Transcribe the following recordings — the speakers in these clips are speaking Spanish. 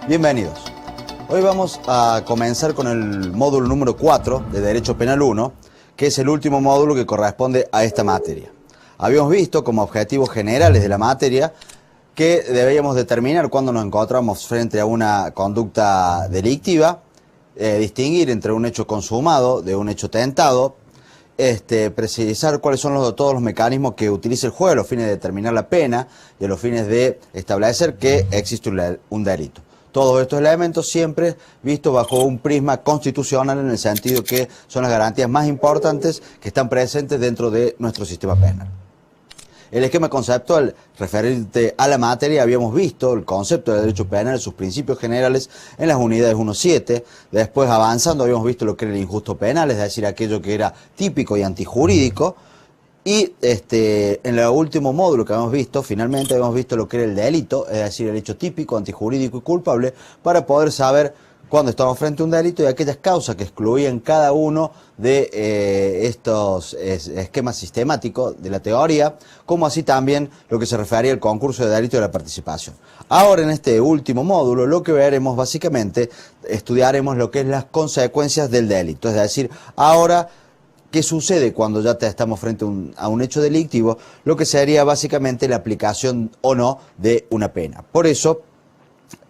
Bienvenidos. Hoy vamos a comenzar con el módulo número 4 de Derecho Penal 1, que es el último módulo que corresponde a esta materia. Habíamos visto como objetivos generales de la materia que debíamos determinar cuando nos encontramos frente a una conducta delictiva, distinguir entre un hecho consumado de un hecho tentado, precisar cuáles son todos los mecanismos que utiliza el juez a los fines de determinar la pena y a los fines de establecer que existe un delito. Todos estos elementos siempre vistos bajo un prisma constitucional, en el sentido que son las garantías más importantes que están presentes dentro de nuestro sistema penal. El esquema conceptual referente a la materia: habíamos visto el concepto de derecho penal, sus principios generales en las unidades 1.7, después avanzando habíamos visto lo que era el injusto penal, es decir, aquello que era típico y antijurídico, y en el último módulo que habíamos visto, finalmente habíamos visto lo que era el delito, es decir, el hecho típico, antijurídico y culpable, para poder saber cuando estamos frente a un delito y aquellas causas que excluían cada uno de estos esquemas sistemáticos de la teoría, como así también lo que se refería al concurso de delito y la participación. Ahora, en este último módulo, lo que veremos básicamente, estudiaremos lo que es las consecuencias del delito, es decir, ahora ¿qué sucede cuando ya estamos frente a un hecho delictivo? Lo que sería básicamente la aplicación o no de una pena. Por eso,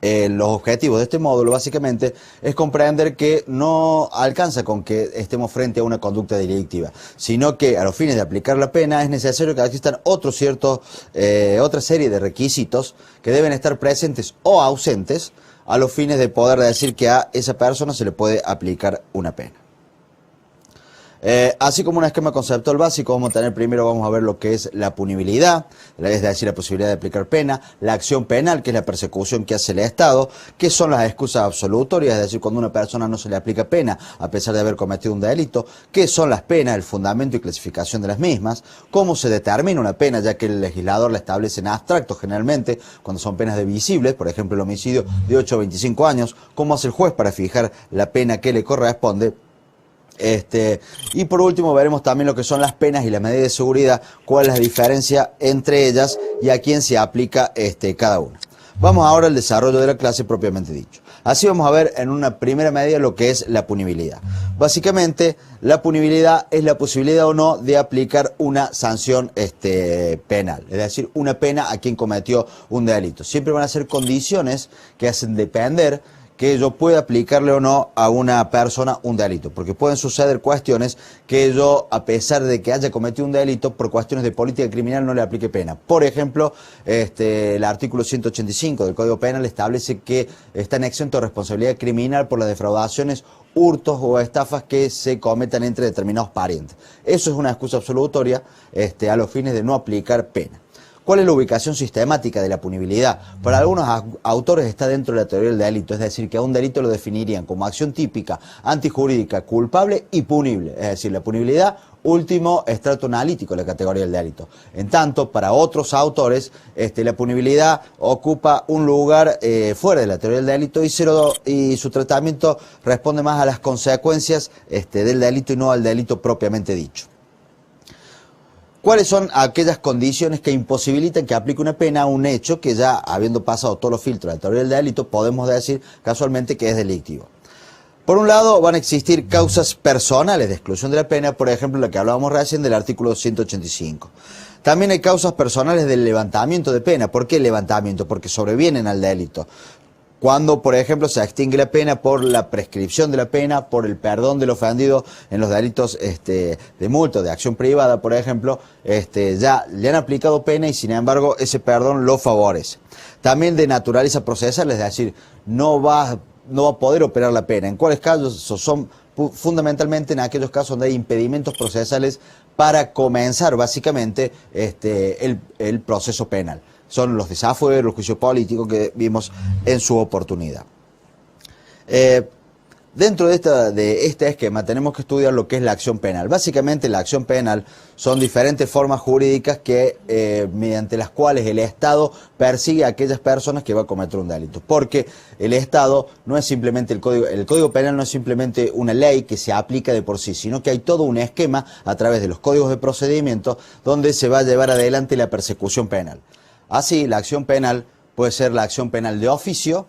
los objetivos de este módulo básicamente es comprender que no alcanza con que estemos frente a una conducta delictiva, sino que a los fines de aplicar la pena es necesario que existan otra serie de requisitos que deben estar presentes o ausentes a los fines de poder decir que a esa persona se le puede aplicar una pena. Así como un esquema conceptual básico, vamos a ver lo que es la punibilidad, es decir, la posibilidad de aplicar pena, la acción penal, que es la persecución que hace el Estado, que son las excusas absolutorias, es decir, cuando a una persona no se le aplica pena a pesar de haber cometido un delito, qué son las penas, el fundamento y clasificación de las mismas, cómo se determina una pena, ya que el legislador la establece en abstracto generalmente, cuando son penas divisibles, por ejemplo el homicidio de 8 a 25 años, cómo hace el juez para fijar la pena que le corresponde. Y por último veremos también lo que son las penas y las medidas de seguridad, cuál es la diferencia entre ellas y a quién se aplica cada una. Vamos ahora al desarrollo de la clase propiamente dicho. Así vamos a ver en una primera medida lo que es la punibilidad. Básicamente, la punibilidad es la posibilidad o no de aplicar una sanción penal, es decir, una pena a quien cometió un delito. Siempre van a ser condiciones que hacen depender que yo pueda aplicarle o no a una persona un delito, porque pueden suceder cuestiones que yo, a pesar de que haya cometido un delito, por cuestiones de política criminal no le aplique pena. Por ejemplo, el artículo 185 del Código Penal establece que están exentos de responsabilidad criminal por las defraudaciones, hurtos o estafas que se cometan entre determinados parientes. Eso es una excusa absolutoria a los fines de no aplicar pena. ¿Cuál es la ubicación sistemática de la punibilidad? Para algunos autores está dentro de la teoría del delito, es decir, que a un delito lo definirían como acción típica, antijurídica, culpable y punible. Es decir, la punibilidad, último estrato analítico de la categoría del delito. En tanto, para otros autores, la punibilidad ocupa un lugar fuera de la teoría del delito y su tratamiento responde más a las consecuencias del delito y no al delito propiamente dicho. ¿Cuáles son aquellas condiciones que imposibilitan que aplique una pena a un hecho que ya, habiendo pasado todos los filtros de la teoría del delito, podemos decir casualmente que es delictivo? Por un lado, van a existir causas personales de exclusión de la pena, por ejemplo, la que hablábamos recién del artículo 185. También hay causas personales del levantamiento de pena. ¿Por qué el levantamiento? Porque sobrevienen al delito. Cuando, por ejemplo, se extingue la pena por la prescripción de la pena, por el perdón del ofendido en los delitos de multa, de acción privada, por ejemplo, ya le han aplicado pena y sin embargo ese perdón lo favorece. También de naturaleza procesal, es decir, no va a poder operar la pena. ¿En cuáles casos? Son fundamentalmente en aquellos casos donde hay impedimentos procesales para comenzar básicamente el proceso penal. Son los desafueros, el juicio político que vimos en su oportunidad. Dentro de este esquema tenemos que estudiar lo que es la acción penal. Básicamente la acción penal son diferentes formas jurídicas mediante las cuales el Estado persigue a aquellas personas que van a cometer un delito. Porque el Estado no es simplemente el Código Penal no es simplemente una ley que se aplica de por sí, sino que hay todo un esquema a través de los códigos de procedimiento donde se va a llevar adelante la persecución penal. Así, la acción penal puede ser la acción penal de oficio,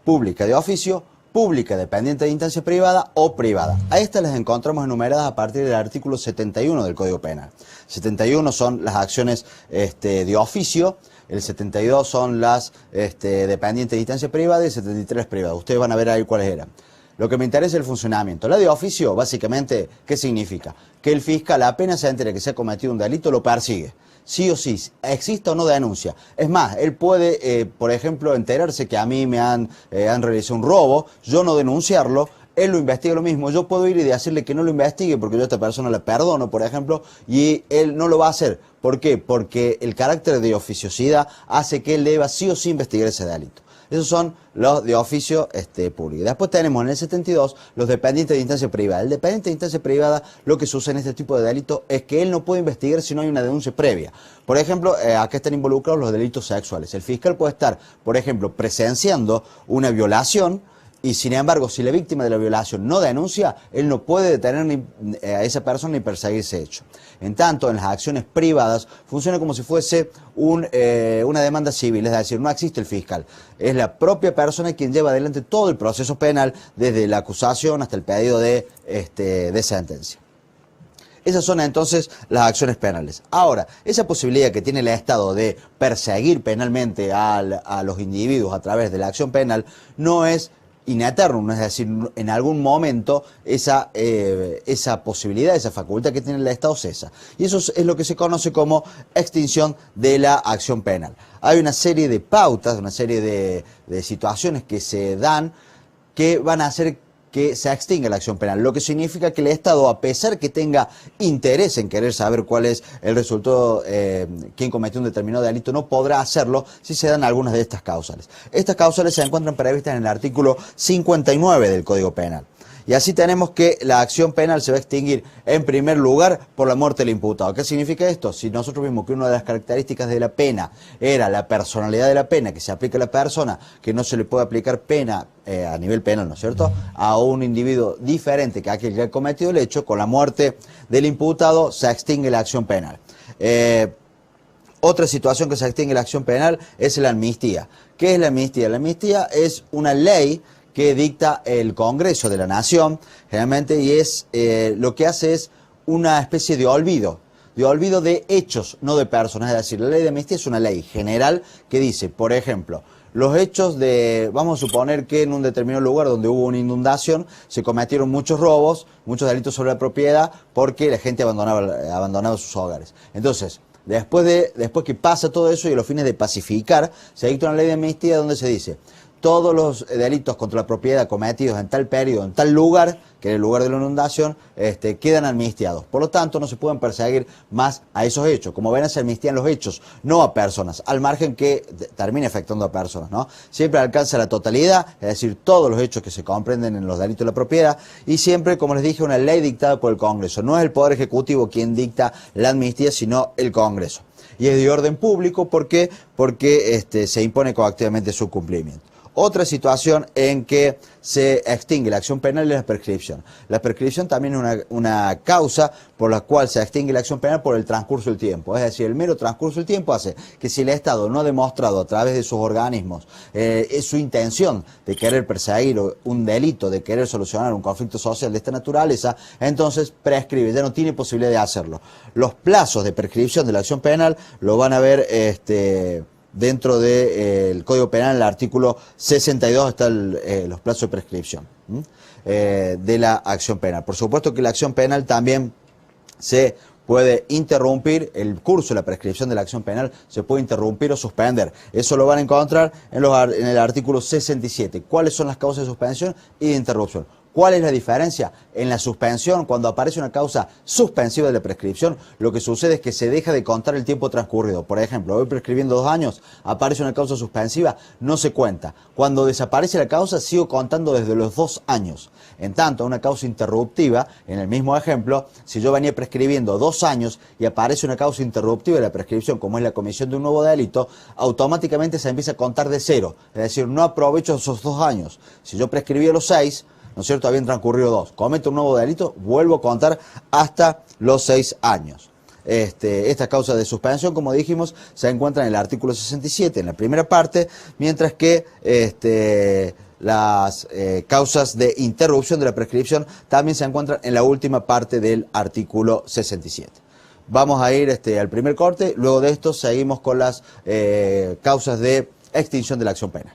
pública de oficio, pública dependiente de instancia privada o privada. A estas las encontramos enumeradas a partir del artículo 71 del Código Penal. 71 son las acciones de oficio, el 72 son las dependientes de instancia privada y el 73 privada. Ustedes van a ver ahí cuáles eran. Lo que me interesa es el funcionamiento. La de oficio, básicamente, ¿qué significa? Que el fiscal apenas se entere que se ha cometido un delito, lo persigue. Sí o sí, exista o no denuncia. Es más, él puede, por ejemplo, enterarse que a mí me han realizado un robo, yo no denunciarlo, él lo investiga lo mismo, yo puedo ir y decirle que no lo investigue porque yo a esta persona la perdono, por ejemplo, y él no lo va a hacer. ¿Por qué? Porque el carácter de oficiosidad hace que él deba sí o sí investigar ese delito. Esos son los de oficio público. Después tenemos en el 72 los dependientes de instancia privada. El dependiente de instancia privada, lo que sucede en este tipo de delitos es que él no puede investigar si no hay una denuncia previa. Por ejemplo, acá están involucrados los delitos sexuales. El fiscal puede estar, por ejemplo, presenciando una violación y sin embargo, si la víctima de la violación no denuncia, él no puede detener a esa persona ni perseguir ese hecho. En tanto, en las acciones privadas funciona como si fuese una demanda civil, es decir, no existe el fiscal. Es la propia persona quien lleva adelante todo el proceso penal, desde la acusación hasta el pedido de sentencia. Esas son entonces las acciones penales. Ahora, esa posibilidad que tiene el Estado de perseguir penalmente a los individuos a través de la acción penal no es in eternum, es decir, en algún momento esa posibilidad, esa facultad que tiene el Estado cesa. Y eso es lo que se conoce como extinción de la acción penal. Hay una serie de pautas, una serie de situaciones que se dan que van a hacer que se extinga la acción penal, lo que significa que el Estado, a pesar que tenga interés en querer saber cuál es el resultado, quién cometió un determinado delito, no podrá hacerlo si se dan algunas de estas causales. Estas causales se encuentran previstas en el artículo 59 del Código Penal. Y así tenemos que la acción penal se va a extinguir en primer lugar por la muerte del imputado. ¿Qué significa esto? Si nosotros vimos que una de las características de la pena era la personalidad de la pena, que se aplica a la persona, que no se le puede aplicar pena a nivel penal, ¿no es cierto?, a un individuo diferente que aquel que ha cometido el hecho, con la muerte del imputado se extingue la acción penal. Otra situación que se extingue la acción penal es la amnistía. ¿Qué es la amnistía? La amnistía es una ley que dicta el Congreso de la Nación, generalmente, y lo que hace es una especie de olvido de hechos, no de personas. Es decir, la ley de amnistía es una ley general que dice, por ejemplo, los hechos vamos a suponer que en un determinado lugar donde hubo una inundación se cometieron muchos robos, muchos delitos sobre la propiedad, porque la gente abandonaba sus hogares. Entonces, después que pasa todo eso y a los fines de pacificar, se dicta una ley de amnistía donde se dice: todos los delitos contra la propiedad cometidos en tal periodo, en tal lugar, que es el lugar de la inundación, quedan amnistiados. Por lo tanto, no se pueden perseguir más a esos hechos. Como ven, se amnistían los hechos, no a personas, al margen que termine afectando a personas, ¿no? Siempre alcanza la totalidad, es decir, todos los hechos que se comprenden en los delitos de la propiedad, y siempre, como les dije, una ley dictada por el Congreso. No es el Poder Ejecutivo quien dicta la amnistía, sino el Congreso. Y es de orden público, ¿por qué? Porque se impone coactivamente su cumplimiento. Otra situación en que se extingue la acción penal es la prescripción. La prescripción también es una causa por la cual se extingue la acción penal por el transcurso del tiempo. Es decir, el mero transcurso del tiempo hace que si el Estado no ha demostrado a través de sus organismos su intención de querer perseguir un delito, de querer solucionar un conflicto social de esta naturaleza, entonces prescribe, ya no tiene posibilidad de hacerlo. Los plazos de prescripción de la acción penal lo van a ver dentro del Código Penal, en el artículo 62, están los plazos de prescripción de la acción penal. Por supuesto que la acción penal también se puede interrumpir, el curso de la prescripción de la acción penal se puede interrumpir o suspender. Eso lo van a encontrar en el artículo 67. ¿Cuáles son las causas de suspensión y de interrupción? ¿Cuál es la diferencia? En la suspensión, cuando aparece una causa suspensiva de la prescripción, lo que sucede es que se deja de contar el tiempo transcurrido. Por ejemplo, voy prescribiendo 2 años, aparece una causa suspensiva, no se cuenta. Cuando desaparece la causa, sigo contando desde los 2 años. En tanto, una causa interruptiva, en el mismo ejemplo, si yo venía prescribiendo 2 años y aparece una causa interruptiva de la prescripción, como es la comisión de un nuevo delito, automáticamente se empieza a contar de cero. Es decir, no aprovecho esos 2 años. Si yo prescribí a los 6... ¿no es cierto?, habían transcurrido 2. Cometo un nuevo delito, vuelvo a contar hasta los 6 años. Esta causa de suspensión, como dijimos, se encuentra en el artículo 67, en la primera parte, mientras que las causas de interrupción de la prescripción también se encuentran en la última parte del artículo 67. Vamos a ir al primer corte, luego de esto seguimos con las causas de extinción de la acción penal.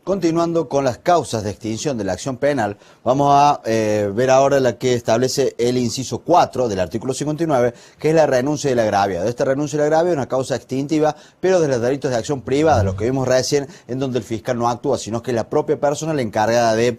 Continuando con las causas de extinción de la acción penal, vamos a ver ahora la que establece el inciso 4 del artículo 59, que es la renuncia del agraviado. Esta renuncia del agraviado es una causa extintiva, pero de los delitos de acción privada, los que vimos recién, en donde el fiscal no actúa, sino que es la propia persona la encargada de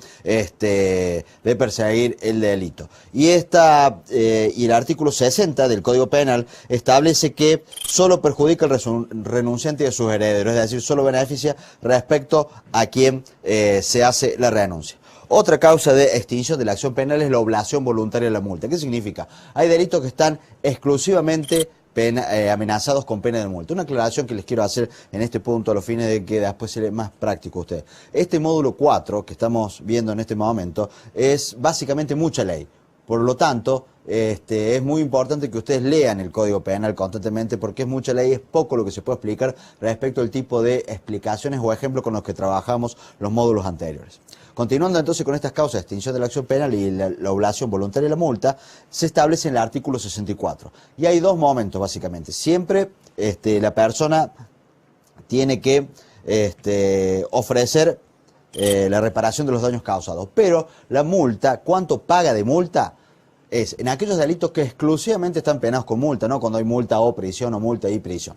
perseguir el delito. Y el artículo 60 del Código Penal establece que solo perjudica al renunciante y a sus herederos, es decir, solo beneficia respecto a quien se hace la renuncia. Otra causa de extinción de la acción penal es la oblación voluntaria de la multa. ¿Qué significa? Hay delitos que están exclusivamente amenazados con pena de multa. Una aclaración que les quiero hacer en este punto a los fines de que después sea más práctico a ustedes. Este módulo 4 que estamos viendo en este momento es básicamente mucha ley. Por lo tanto, es muy importante que ustedes lean el Código Penal constantemente porque es mucha ley, es poco lo que se puede explicar respecto al tipo de explicaciones o ejemplos con los que trabajamos los módulos anteriores. Continuando entonces con estas causas de extinción de la acción penal y la oblación voluntaria de la multa, se establece en el artículo 64. Y hay dos momentos básicamente. Siempre la persona tiene que ofrecer la reparación de los daños causados, pero la multa, ¿cuánto paga de multa? Es en aquellos delitos que exclusivamente están penados con multa, no cuando hay multa o prisión o multa y prisión.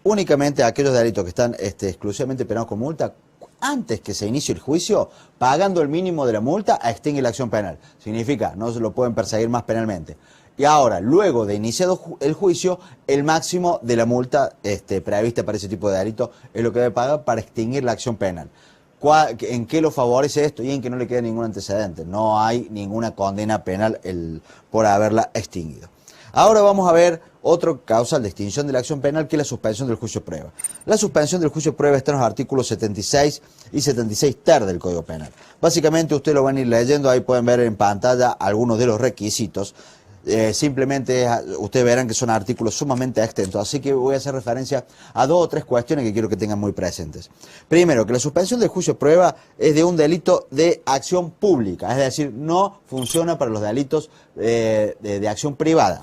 Únicamente aquellos delitos que están exclusivamente penados con multa, antes que se inicie el juicio, pagando el mínimo de la multa, extingue la acción penal. Significa, no se lo pueden perseguir más penalmente. Y ahora, luego de iniciado el juicio, el máximo de la multa prevista para ese tipo de delito es lo que debe pagar para extinguir la acción penal. ¿En qué lo favorece esto? Y en que no le quede ningún antecedente. No hay ninguna condena penal por haberla extinguido. Ahora vamos a ver otra causa de extinción de la acción penal, que es la suspensión del juicio de prueba. La suspensión del juicio de prueba está en los artículos 76 y 76 ter del Código Penal. Básicamente ustedes lo van a ir leyendo, ahí pueden ver en pantalla algunos de los requisitos. Simplemente ustedes verán que son artículos sumamente extensos, así que voy a hacer referencia a dos o tres cuestiones que quiero que tengan muy presentes. Primero, que la suspensión del juicio de prueba es de un delito de acción pública, es decir, no funciona para los delitos de acción privada.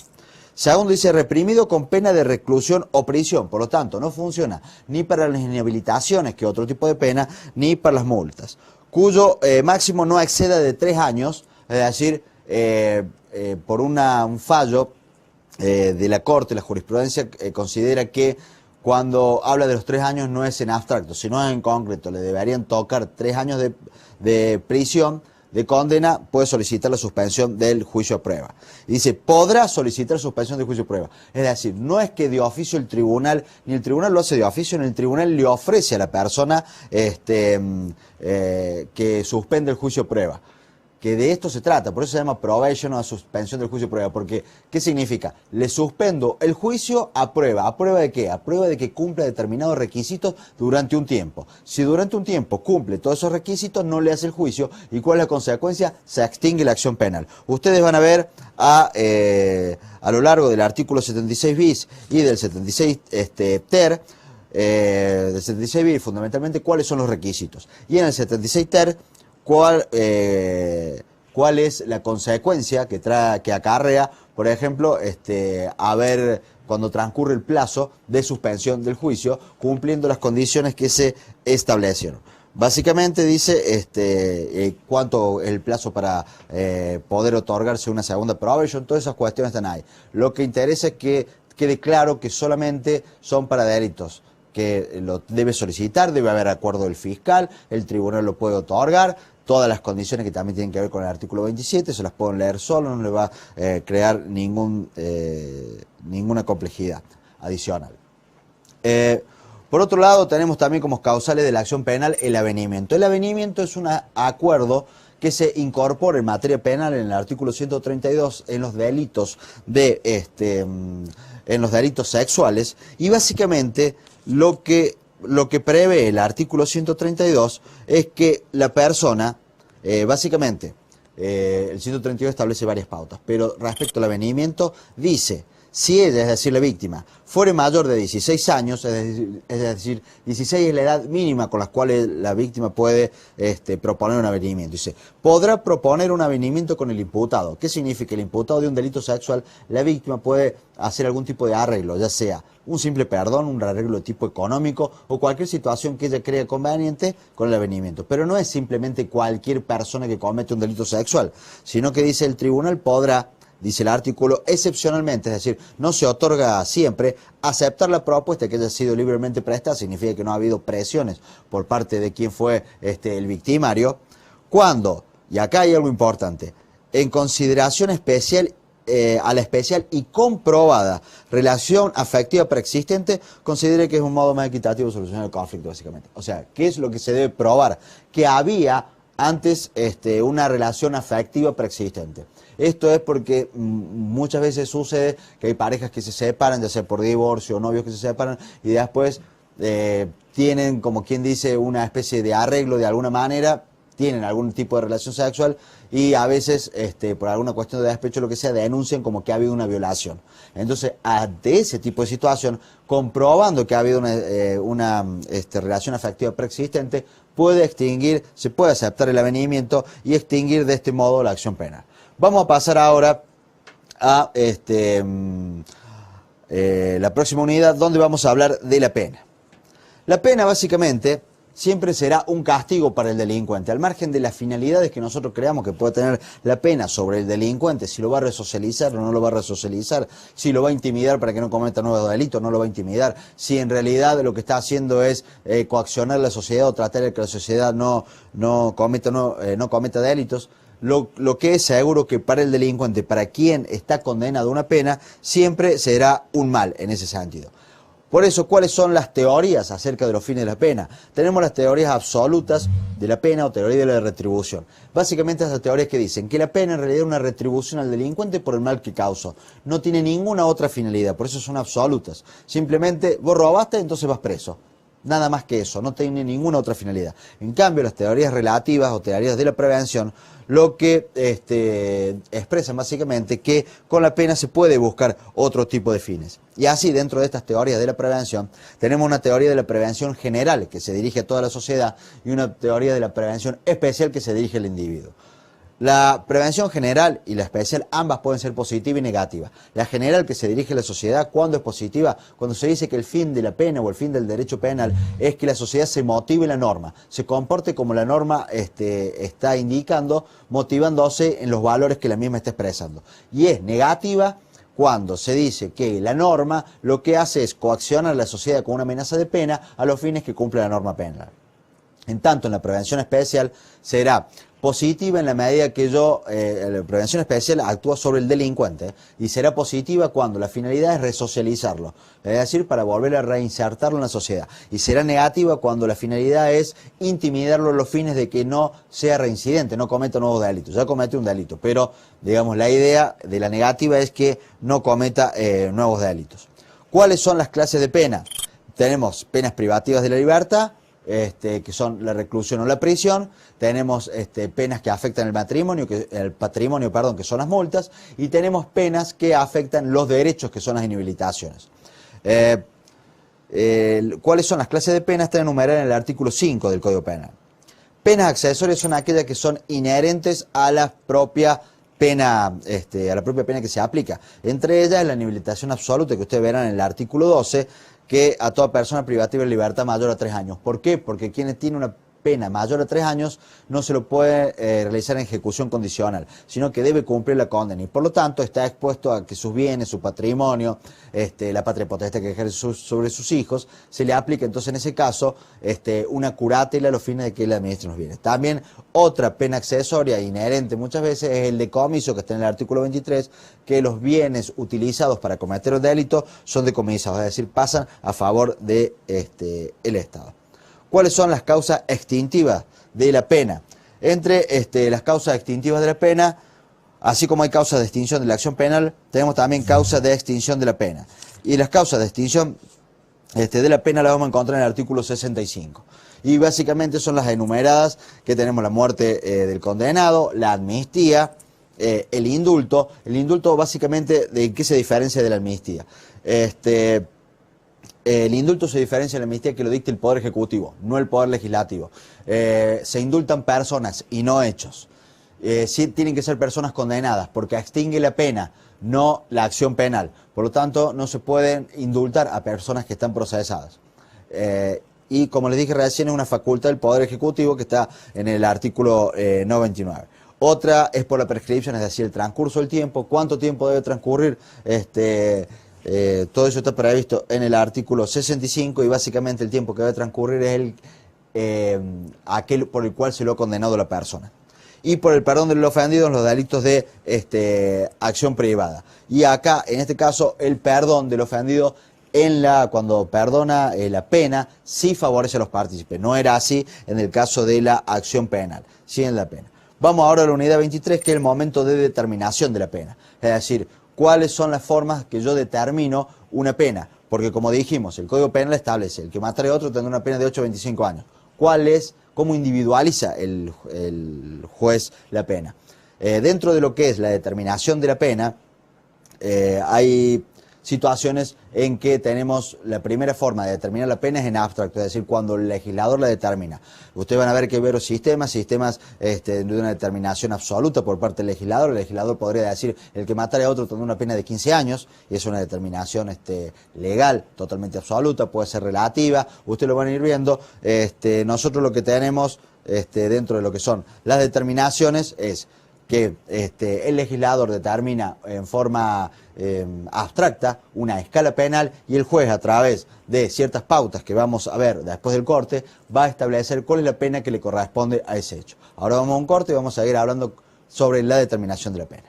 Segundo, dice reprimido con pena de reclusión o prisión, por lo tanto no funciona ni para las inhabilitaciones, que es otro tipo de pena, ni para las multas, cuyo máximo no exceda de 3 años, es decir, por un fallo de la Corte, la jurisprudencia considera que cuando habla de los 3 años no es en abstracto, sino en concreto, le deberían tocar 3 años de prisión, de condena, puede solicitar la suspensión del juicio a prueba. Y dice, podrá solicitar suspensión del juicio a prueba. Es decir, no es que de oficio el tribunal, ni el tribunal lo hace de oficio, ni el tribunal le ofrece a la persona que suspende el juicio a prueba. Que de esto se trata, por eso se llama probation o suspensión del juicio a prueba, porque ¿qué significa? Le suspendo el juicio a prueba. ¿A prueba de qué? A prueba de que cumpla determinados requisitos durante un tiempo. Si durante un tiempo cumple todos esos requisitos, no le hace el juicio, ¿y cuál es la consecuencia? Se extingue la acción penal. Ustedes van a ver a lo largo del artículo 76 bis y del 76 ter, del 76 bis fundamentalmente cuáles son los requisitos. Y en el 76 ter, cuál es la consecuencia que acarrea, por ejemplo, cuando transcurre el plazo de suspensión del juicio, cumpliendo las condiciones que se establecieron. Básicamente dice cuánto el plazo para poder otorgarse una segunda probation, todas esas cuestiones están ahí. Lo que interesa es que quede claro que solamente son para delitos, que lo debe solicitar, debe haber acuerdo del fiscal, el tribunal lo puede otorgar, todas las condiciones que también tienen que ver con el artículo 27, se las pueden leer solo, no le va a crear ninguna complejidad adicional. Por otro lado, tenemos también como causales de la acción penal el avenimiento. El avenimiento es un acuerdo que se incorpora en materia penal en el artículo 132 en los delitos en los delitos sexuales, y básicamente lo que prevé el artículo 132 es que la persona, básicamente, el 132 establece varias pautas, pero respecto al avenimiento dice: si ella, es decir, la víctima, fuere mayor de 16 años, es decir, 16 es la edad mínima con la cual la víctima puede proponer un avenimiento. Dice, podrá proponer un avenimiento con el imputado. ¿Qué significa? El imputado de un delito sexual, la víctima puede hacer algún tipo de arreglo, ya sea un simple perdón, un arreglo de tipo económico o cualquier situación que ella crea conveniente con el avenimiento. Pero no es simplemente cualquier persona que comete un delito sexual, sino que dice el tribunal podrá, dice el artículo, excepcionalmente, es decir, no se otorga siempre, aceptar la propuesta que haya sido libremente prestada, significa que no ha habido presiones por parte de quien fue el victimario, cuando, y acá hay algo importante, en consideración especial, a la especial y comprobada relación afectiva preexistente, considere que es un modo más equitativo de solucionar el conflicto, básicamente. O sea, ¿qué es lo que se debe probar? Que había antes una relación afectiva preexistente. Esto es porque muchas veces sucede que hay parejas que se separan, ya sea por divorcio o novios que se separan, y después tienen, como quien dice, una especie de arreglo de alguna manera, tienen algún tipo de relación sexual y a veces, por alguna cuestión de despecho o lo que sea, denuncian como que ha habido una violación. Entonces, ante ese tipo de situación, comprobando que ha habido una relación afectiva preexistente, se puede aceptar el avenimiento y extinguir de este modo la acción penal. Vamos a pasar ahora a la próxima unidad, donde vamos a hablar de la pena. La pena, básicamente, siempre será un castigo para el delincuente, al margen de las finalidades que nosotros creamos que puede tener la pena sobre el delincuente, si lo va a resocializar o no lo va a resocializar, si lo va a intimidar para que no cometa nuevos delitos, no lo va a intimidar, si en realidad lo que está haciendo es coaccionar a la sociedad o tratar de que la sociedad no cometa delitos. Lo que es seguro que para el delincuente, para quien está condenado a una pena, siempre será un mal en ese sentido. Por eso, ¿cuáles son las teorías acerca de los fines de la pena? Tenemos las teorías absolutas de la pena o teoría de la retribución. Básicamente esas teorías que dicen que la pena en realidad es una retribución al delincuente por el mal que causó. No tiene ninguna otra finalidad, por eso son absolutas. Simplemente vos robaste, entonces vas preso. Nada más que eso, no tiene ninguna otra finalidad. En cambio, las teorías relativas o teorías de la prevención, lo que expresan básicamente que con la pena se puede buscar otro tipo de fines. Y así, dentro de estas teorías de la prevención, tenemos una teoría de la prevención general que se dirige a toda la sociedad y una teoría de la prevención especial que se dirige al individuo. La prevención general y la especial, ambas pueden ser positiva y negativa. La general, que se dirige a la sociedad, ¿cuándo es positiva? Cuando se dice que el fin de la pena o el fin del derecho penal es que la sociedad se motive la norma, se comporte como la norma está indicando, motivándose en los valores que la misma está expresando. Y es negativa cuando se dice que la norma lo que hace es coaccionar a la sociedad con una amenaza de pena a los fines que cumple la norma penal. En tanto, en la prevención especial será positiva en la medida que la prevención especial actúa sobre el delincuente, y será positiva cuando la finalidad es resocializarlo, es decir, para volver a reinsertarlo en la sociedad, y será negativa cuando la finalidad es intimidarlo a los fines de que no sea reincidente, no cometa nuevos delitos. Ya comete un delito, pero digamos la idea de la negativa es que no cometa nuevos delitos. ¿Cuáles son las clases de pena? Tenemos penas privativas de la libertad, que son la reclusión o la prisión. Tenemos penas que afectan el patrimonio, que son las multas, y tenemos penas que afectan los derechos, que son las inhabilitaciones. ¿Cuáles son las clases de penas? Están enumeradas en el artículo 5 del Código Penal. Penas accesorias son aquellas que son inherentes a la propia pena, que se aplica. Entre ellas la inhabilitación absoluta, que ustedes verán en el artículo 12, que a toda persona privativa de libertad mayor a 3 años. ¿Por qué? Porque quien tiene una pena mayor a 3 años, no se lo puede realizar en ejecución condicional, sino que debe cumplir la condena y por lo tanto está expuesto a que sus bienes, su patrimonio, la patria potestad que ejerce sobre sus hijos, se le aplica entonces en ese caso una curatela a los fines de que él administre los bienes. También otra pena accesoria inherente muchas veces es el decomiso, que está en el artículo 23, que los bienes utilizados para cometer el delito son decomisados, es decir, pasan a favor de el Estado. ¿Cuáles son las causas extintivas de la pena? Entre las causas extintivas de la pena, así como hay causas de extinción de la acción penal, tenemos también causas de extinción de la pena. Y las causas de extinción de la pena las vamos a encontrar en el artículo 65. Y básicamente son las enumeradas, que tenemos la muerte del condenado, la amnistía, el indulto. El indulto básicamente, ¿de qué se diferencia de la amnistía? El indulto se diferencia de la amnistía que lo dicta el Poder Ejecutivo, no el Poder Legislativo. Se indultan personas y no hechos. Sí tienen que ser personas condenadas, porque extingue la pena, no la acción penal. Por lo tanto, no se pueden indultar a personas que están procesadas. Y como les dije recién, es una facultad del Poder Ejecutivo que está en el artículo 99. Otra es por la prescripción, es decir, el transcurso del tiempo, cuánto tiempo debe transcurrir. Todo eso está previsto en el artículo 65 y básicamente el tiempo que debe transcurrir es aquel por el cual se lo ha condenado la persona. Y por el perdón del ofendido en los delitos de acción privada. Y acá, en este caso, el perdón del ofendido cuando perdona la pena, sí favorece a los partícipes. No era así en el caso de la acción penal, sí en la pena. Vamos ahora a la unidad 23, que es el momento de determinación de la pena. Es decir, cuáles son las formas que yo determino una pena. Porque como dijimos, el Código Penal establece, el que matare a otro tendrá una pena de 8 a 25 años. ¿Cómo individualiza el juez la pena? Dentro de lo que es la determinación de la pena, hay situaciones en que tenemos la primera forma de determinar la pena es en abstracto, es decir, cuando el legislador la determina. Ustedes van a ver que hay varios sistemas de una determinación absoluta por parte del legislador. El legislador podría decir, el que matare a otro tendrá una pena de 15 años, y es una determinación legal, totalmente absoluta, puede ser relativa, ustedes lo van a ir viendo. Nosotros lo que tenemos dentro de lo que son las determinaciones es que el legislador determina en forma abstracta una escala penal y el juez, a través de ciertas pautas que vamos a ver después del corte, va a establecer cuál es la pena que le corresponde a ese hecho. Ahora vamos a un corte y vamos a seguir hablando sobre la determinación de la pena.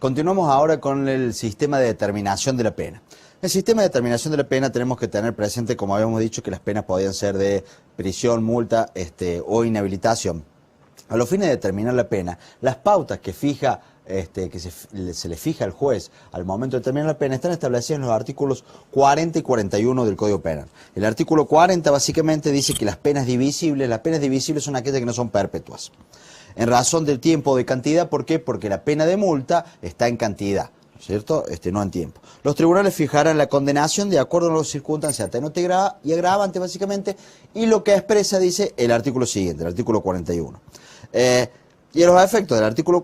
Continuamos ahora con el sistema de determinación de la pena. El sistema de determinación de la pena tenemos que tener presente, como habíamos dicho, que las penas podían ser de prisión, multa o inhabilitación. A los fines de determinar la pena, las pautas que fija se le fija al juez al momento de determinar la pena están establecidas en los artículos 40 y 41 del Código Penal. El artículo 40 básicamente dice que las penas divisibles son aquellas que no son perpetuas. En razón del tiempo o de cantidad, ¿por qué? Porque la pena de multa está en cantidad, ¿no es cierto? No en tiempo. Los tribunales fijarán la condenación de acuerdo a las circunstancias atenuante y agravante, básicamente, y lo que expresa, dice, el artículo siguiente, el artículo 41. Y los efectos del artículo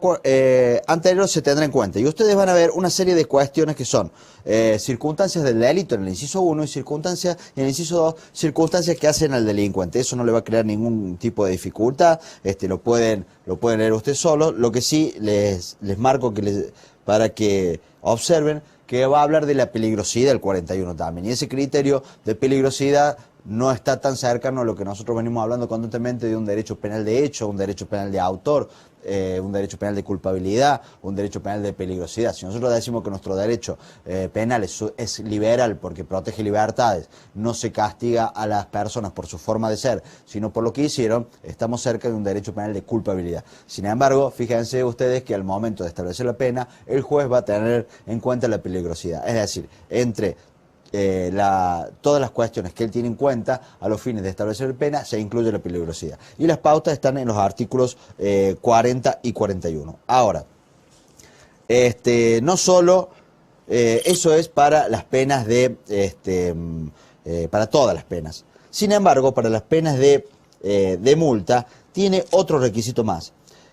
anterior se tendrán en cuenta. Y ustedes van a ver una serie de cuestiones que son circunstancias del delito en el inciso 1 y circunstancias, en el inciso 2, circunstancias que hacen al delincuente. Eso no le va a crear ningún tipo de dificultad, lo pueden leer ustedes solos. Lo que sí les marco para que observen que va a hablar de la peligrosidad del 41 también. Y ese criterio de peligrosidad no está tan cercano a lo que nosotros venimos hablando constantemente de un derecho penal de hecho, un derecho penal de autor, un derecho penal de culpabilidad, un derecho penal de peligrosidad. Si nosotros decimos que nuestro derecho penal es liberal porque protege libertades, no se castiga a las personas por su forma de ser, sino por lo que hicieron, estamos cerca de un derecho penal de culpabilidad. Sin embargo, fíjense ustedes que al momento de establecer la pena, el juez va a tener en cuenta la peligrosidad. Es decir, entre todas las cuestiones que él tiene en cuenta a los fines de establecer pena, se incluye la peligrosidad. Y las pautas están en los artículos 40 y 41. Ahora, no solo eso es para las penas para todas las penas. Sin embargo, para las penas de multa, tiene otro requisito más.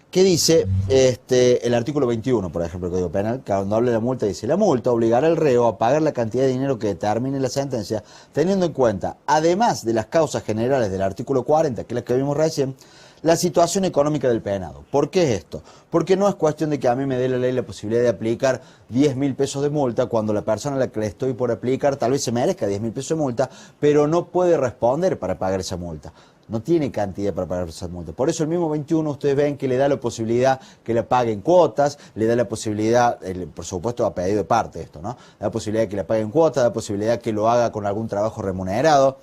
¿Qué dice el artículo 21, por ejemplo, del Código Penal? Que cuando habla de la multa dice: la multa obligará al reo a pagar la cantidad de dinero que determine la sentencia, teniendo en cuenta, además de las causas generales del artículo 40, que es la que vimos recién, la situación económica del penado. ¿Por qué es esto? Porque no es cuestión de que a mí me dé la ley la posibilidad de aplicar 10.000 pesos de multa cuando la persona a la que le estoy por aplicar tal vez se merezca 10.000 pesos de multa, pero no puede responder para pagar esa multa. No tiene cantidad para pagar esa multa. Por eso el mismo 21 ustedes ven que le da la posibilidad que la pague en cuotas, le da la posibilidad, por supuesto a pedido de parte esto, ¿no? Da la posibilidad que la pague en cuotas, da la posibilidad que lo haga con algún trabajo remunerado.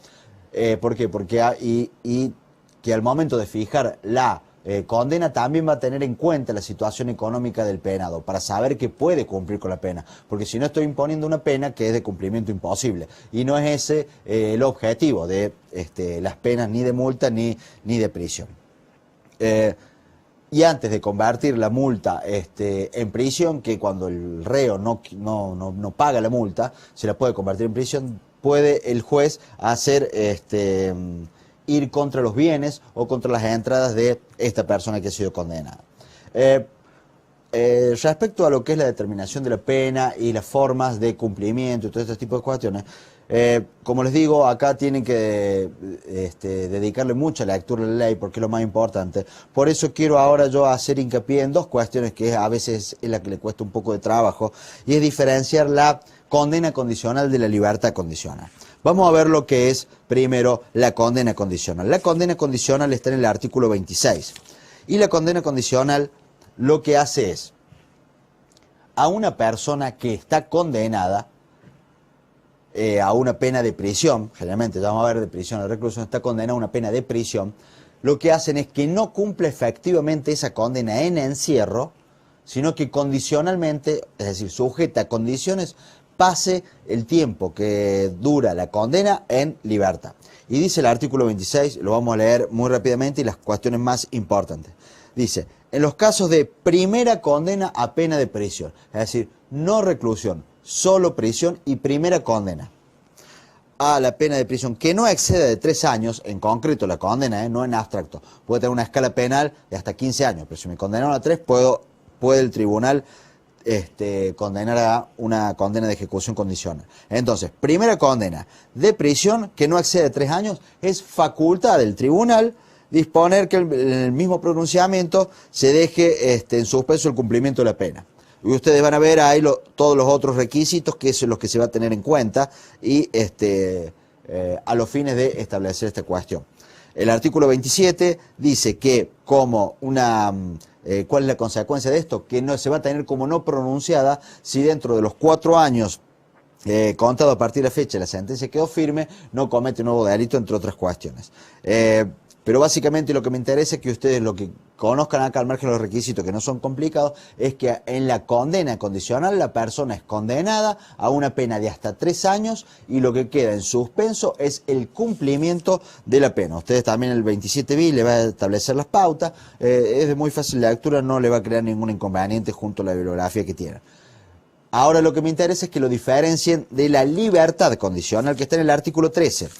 ¿Por qué? Porque que al momento de fijar la condena también va a tener en cuenta la situación económica del penado para saber que puede cumplir con la pena, porque si no estoy imponiendo una pena que es de cumplimiento imposible y no es ese el objetivo de las penas ni de multa ni de prisión. Y antes de convertir la multa en prisión, que cuando el reo no paga la multa, se la puede convertir en prisión, puede el juez hacer ir contra los bienes o contra las entradas de esta persona que ha sido condenada. Respecto a lo que es la determinación de la pena y las formas de cumplimiento y todo este tipo de cuestiones, como les digo, acá tienen que dedicarle mucha lectura a la ley porque es lo más importante. Por eso quiero ahora yo hacer hincapié en dos cuestiones que a veces es la que le cuesta un poco de trabajo, y es diferenciar la condena condicional de la libertad condicional. Vamos a ver lo que es primero la condena condicional. La condena condicional está en el artículo 26. Y la condena condicional lo que hace es, a una persona que está condenada a una pena de prisión, generalmente ya vamos a ver de prisión, la reclusión está condenada a una pena de prisión, lo que hacen es que no cumple efectivamente esa condena en encierro, sino que condicionalmente, es decir, sujeta a condiciones, pase el tiempo que dura la condena en libertad. Y dice el artículo 26, lo vamos a leer muy rápidamente y las cuestiones más importantes. Dice, en los casos de primera condena a pena de prisión, es decir, no reclusión, solo prisión y primera condena a la pena de prisión que no exceda de 3 años, en concreto la condena, no en abstracto, puede tener una escala penal de hasta 15 años, pero si me condenaron a 3, puede el tribunal condenar a una condena de ejecución condicional. Entonces, primera condena de prisión que no excede de 3 años, es facultad del tribunal disponer que en el mismo pronunciamiento se deje en suspenso el cumplimiento de la pena. Y ustedes van a ver ahí todos los otros requisitos que son los que se va a tener en cuenta y a los fines de establecer esta cuestión. El artículo 27 dice que como ¿cuál es la consecuencia de esto? Que no se va a tener como no pronunciada si dentro de los 4 años contado a partir de la fecha la sentencia quedó firme, no comete un nuevo delito, entre otras cuestiones. Pero básicamente lo que me interesa es que ustedes lo que conozcan acá al margen de los requisitos, que no son complicados, es que en la condena condicional la persona es condenada a una pena de hasta 3 años y lo que queda en suspenso es el cumplimiento de la pena. Ustedes también el 27 bis le va a establecer las pautas, es de muy fácil lectura, no le va a crear ningún inconveniente junto a la bibliografía que tiene. Ahora lo que me interesa es que lo diferencien de la libertad condicional que está en el artículo 13.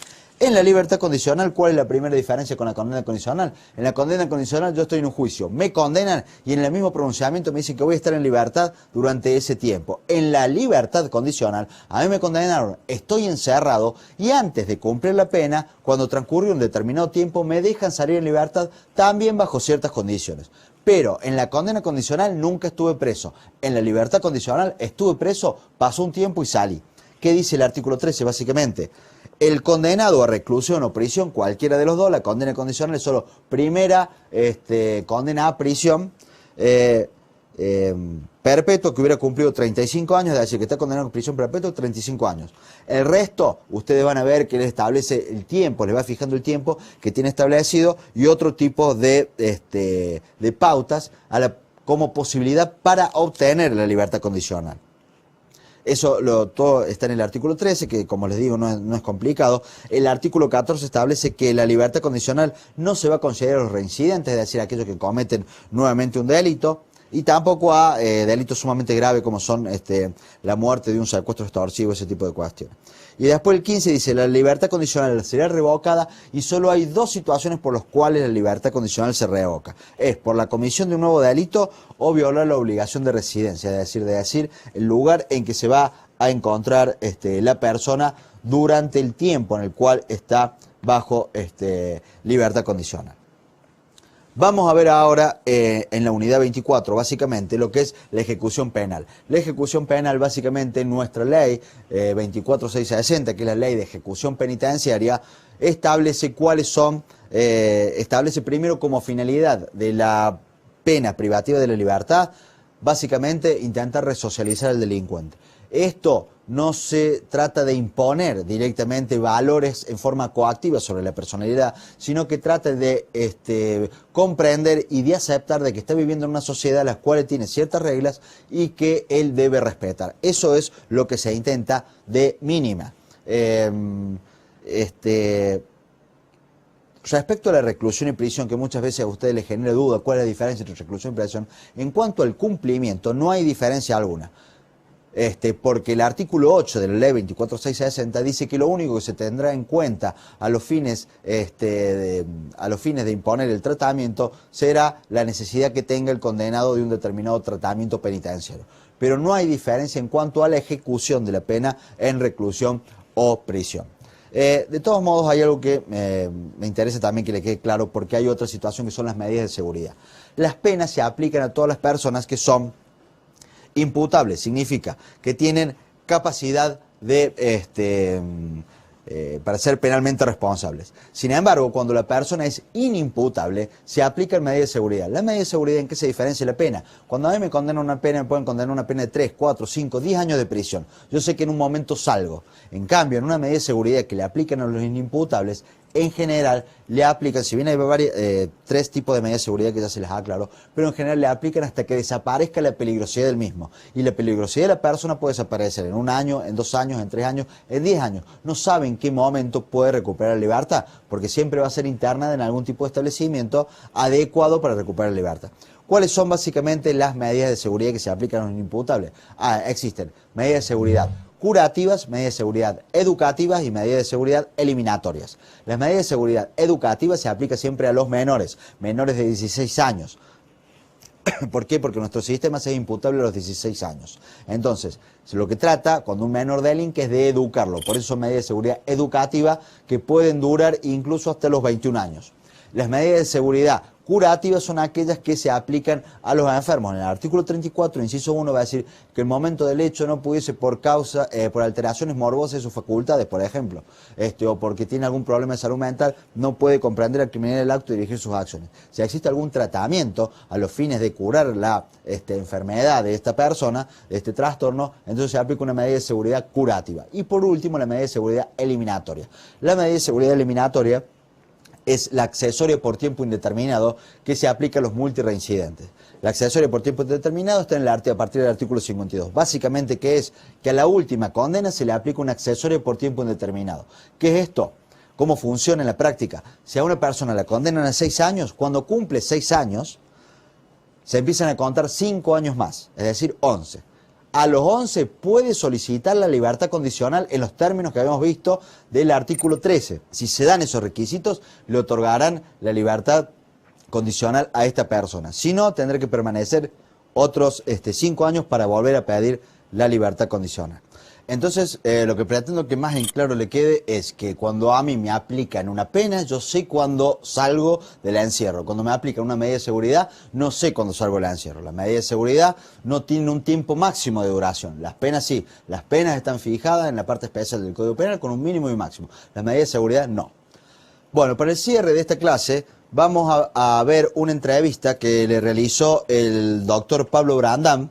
En la libertad condicional, ¿cuál es la primera diferencia con la condena condicional? En la condena condicional yo estoy en un juicio, me condenan y en el mismo pronunciamiento me dicen que voy a estar en libertad durante ese tiempo. En la libertad condicional, a mí me condenaron, estoy encerrado y antes de cumplir la pena, cuando transcurrió un determinado tiempo, me dejan salir en libertad también bajo ciertas condiciones. Pero en la condena condicional nunca estuve preso. En la libertad condicional estuve preso, pasó un tiempo y salí. ¿Qué dice el artículo 13? Básicamente, el condenado a reclusión o prisión, cualquiera de los dos, la condena condicional es solo primera condena a prisión perpetua que hubiera cumplido 35 años, es decir, que está condenado a prisión perpetua 35 años. El resto, ustedes van a ver que les establece el tiempo, les va fijando el tiempo que tiene establecido y otro tipo de pautas como posibilidad para obtener la libertad condicional. Eso todo está en el artículo 13, que como les digo no es complicado. El artículo 14 establece que la libertad condicional no se va a considerar a los reincidentes, es decir, aquellos que cometen nuevamente un delito, y tampoco a delitos sumamente graves como son la muerte de un secuestro extorsivo, ese tipo de cuestiones. Y después el 15 dice, la libertad condicional será revocada y solo hay dos situaciones por las cuales la libertad condicional se revoca. Es por la comisión de un nuevo delito o violar la obligación de residencia, es decir, el lugar en que se va a encontrar la persona durante el tiempo en el cual está bajo libertad condicional. Vamos a ver ahora en la unidad 24, básicamente, lo que es la ejecución penal. La ejecución penal, básicamente, nuestra ley 24660, que es la ley de ejecución penitenciaria, establece cuáles son, establece primero como finalidad de la pena privativa de la libertad, básicamente intentar resocializar al delincuente. Esto no se trata de imponer directamente valores en forma coactiva sobre la personalidad, sino que trata de comprender y de aceptar de que está viviendo en una sociedad la cual tiene ciertas reglas y que él debe respetar. Eso es lo que se intenta de mínima. Respecto a la reclusión y prisión, que muchas veces a ustedes les genera duda cuál es la diferencia entre reclusión y prisión, en cuanto al cumplimiento no hay diferencia alguna. Porque el artículo 8 de la ley 24660 dice que lo único que se tendrá en cuenta a los fines de imponer el tratamiento será la necesidad que tenga el condenado de un determinado tratamiento penitenciario. Pero no hay diferencia en cuanto a la ejecución de la pena en reclusión o prisión. De todos modos, hay algo que me interesa también que le quede claro, porque hay otra situación que son las medidas de seguridad. Las penas se aplican a todas las personas que son imputables, significa que tienen capacidad para ser penalmente responsables. Sin embargo, cuando la persona es inimputable, se aplican medidas de seguridad. ¿La medida de seguridad en qué se diferencia la pena? Cuando a mí me condenan una pena, me pueden condenar una pena de 3, 4, 5, 10 años de prisión. Yo sé que en un momento salgo. En cambio, en una medida de seguridad que le aplican a los inimputables, en general le aplican, si bien hay tres tipos de medidas de seguridad que ya se les aclaró, pero en general le aplican hasta que desaparezca la peligrosidad del mismo. Y la peligrosidad de la persona puede desaparecer en 1 año, en 2 años, en 3 años, en 10 años. No sabe en qué momento puede recuperar la libertad, porque siempre va a ser internada en algún tipo de establecimiento adecuado para recuperar la libertad. ¿Cuáles son básicamente las medidas de seguridad que se aplican a los inimputables? Existen medidas de seguridad curativas, medidas de seguridad educativas y medidas de seguridad eliminatorias. Las medidas de seguridad educativas se aplican siempre a los menores de 16 años. ¿Por qué? Porque nuestro sistema se es imputable a los 16 años. Entonces, lo que trata cuando un menor delinque es de educarlo. Por eso son medidas de seguridad educativa que pueden durar incluso hasta los 21 años. Las medidas de seguridad curativas son aquellas que se aplican a los enfermos. En el artículo 34, inciso 1, va a decir que el momento del hecho no pudiese por alteraciones morbosas de sus facultades, por ejemplo, o porque tiene algún problema de salud mental, no puede comprender la criminalidad del acto y dirigir sus acciones. Si existe algún tratamiento a los fines de curar la enfermedad de esta persona, de este trastorno, entonces se aplica una medida de seguridad curativa. Y por último, la medida de seguridad eliminatoria. La medida de seguridad eliminatoria es la accesoria por tiempo indeterminado que se aplica a los multireincidentes. La accesoria por tiempo indeterminado está en a partir del artículo 52. Básicamente, ¿qué es? Que a la última condena se le aplica una accesoria por tiempo indeterminado. ¿Qué es esto? ¿Cómo funciona en la práctica? Si a una persona la condenan a 6 años, cuando cumple 6 años, se empiezan a contar 5 años más, es decir, 11. A los 11 puede solicitar la libertad condicional en los términos que habíamos visto del artículo 13. Si se dan esos requisitos, le otorgarán la libertad condicional a esta persona. Si no, tendrá que permanecer otros 5 años para volver a pedir la libertad condicional. Entonces, lo que pretendo que más en claro le quede es que cuando a mí me aplican una pena, yo sé cuándo salgo del encierro. Cuando me aplican una medida de seguridad, no sé cuándo salgo del encierro. Las medidas de seguridad no tienen un tiempo máximo de duración. Las penas sí. Las penas están fijadas en la parte especial del Código Penal con un mínimo y un máximo. Las medidas de seguridad no. Bueno, para el cierre de esta clase vamos a ver una entrevista que le realizó el doctor Pablo Brandán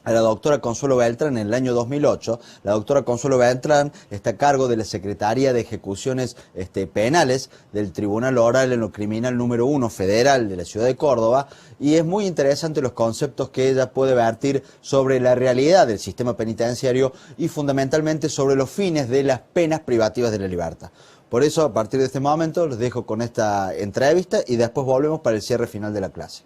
a la doctora Consuelo Beltrán en el año 2008. La doctora Consuelo Beltrán está a cargo de la Secretaría de Ejecuciones Penales del Tribunal Oral en lo Criminal número 1 Federal de la Ciudad de Córdoba, y es muy interesante los conceptos que ella puede vertir sobre la realidad del sistema penitenciario y fundamentalmente sobre los fines de las penas privativas de la libertad. Por eso, a partir de este momento, los dejo con esta entrevista y después volvemos para el cierre final de la clase.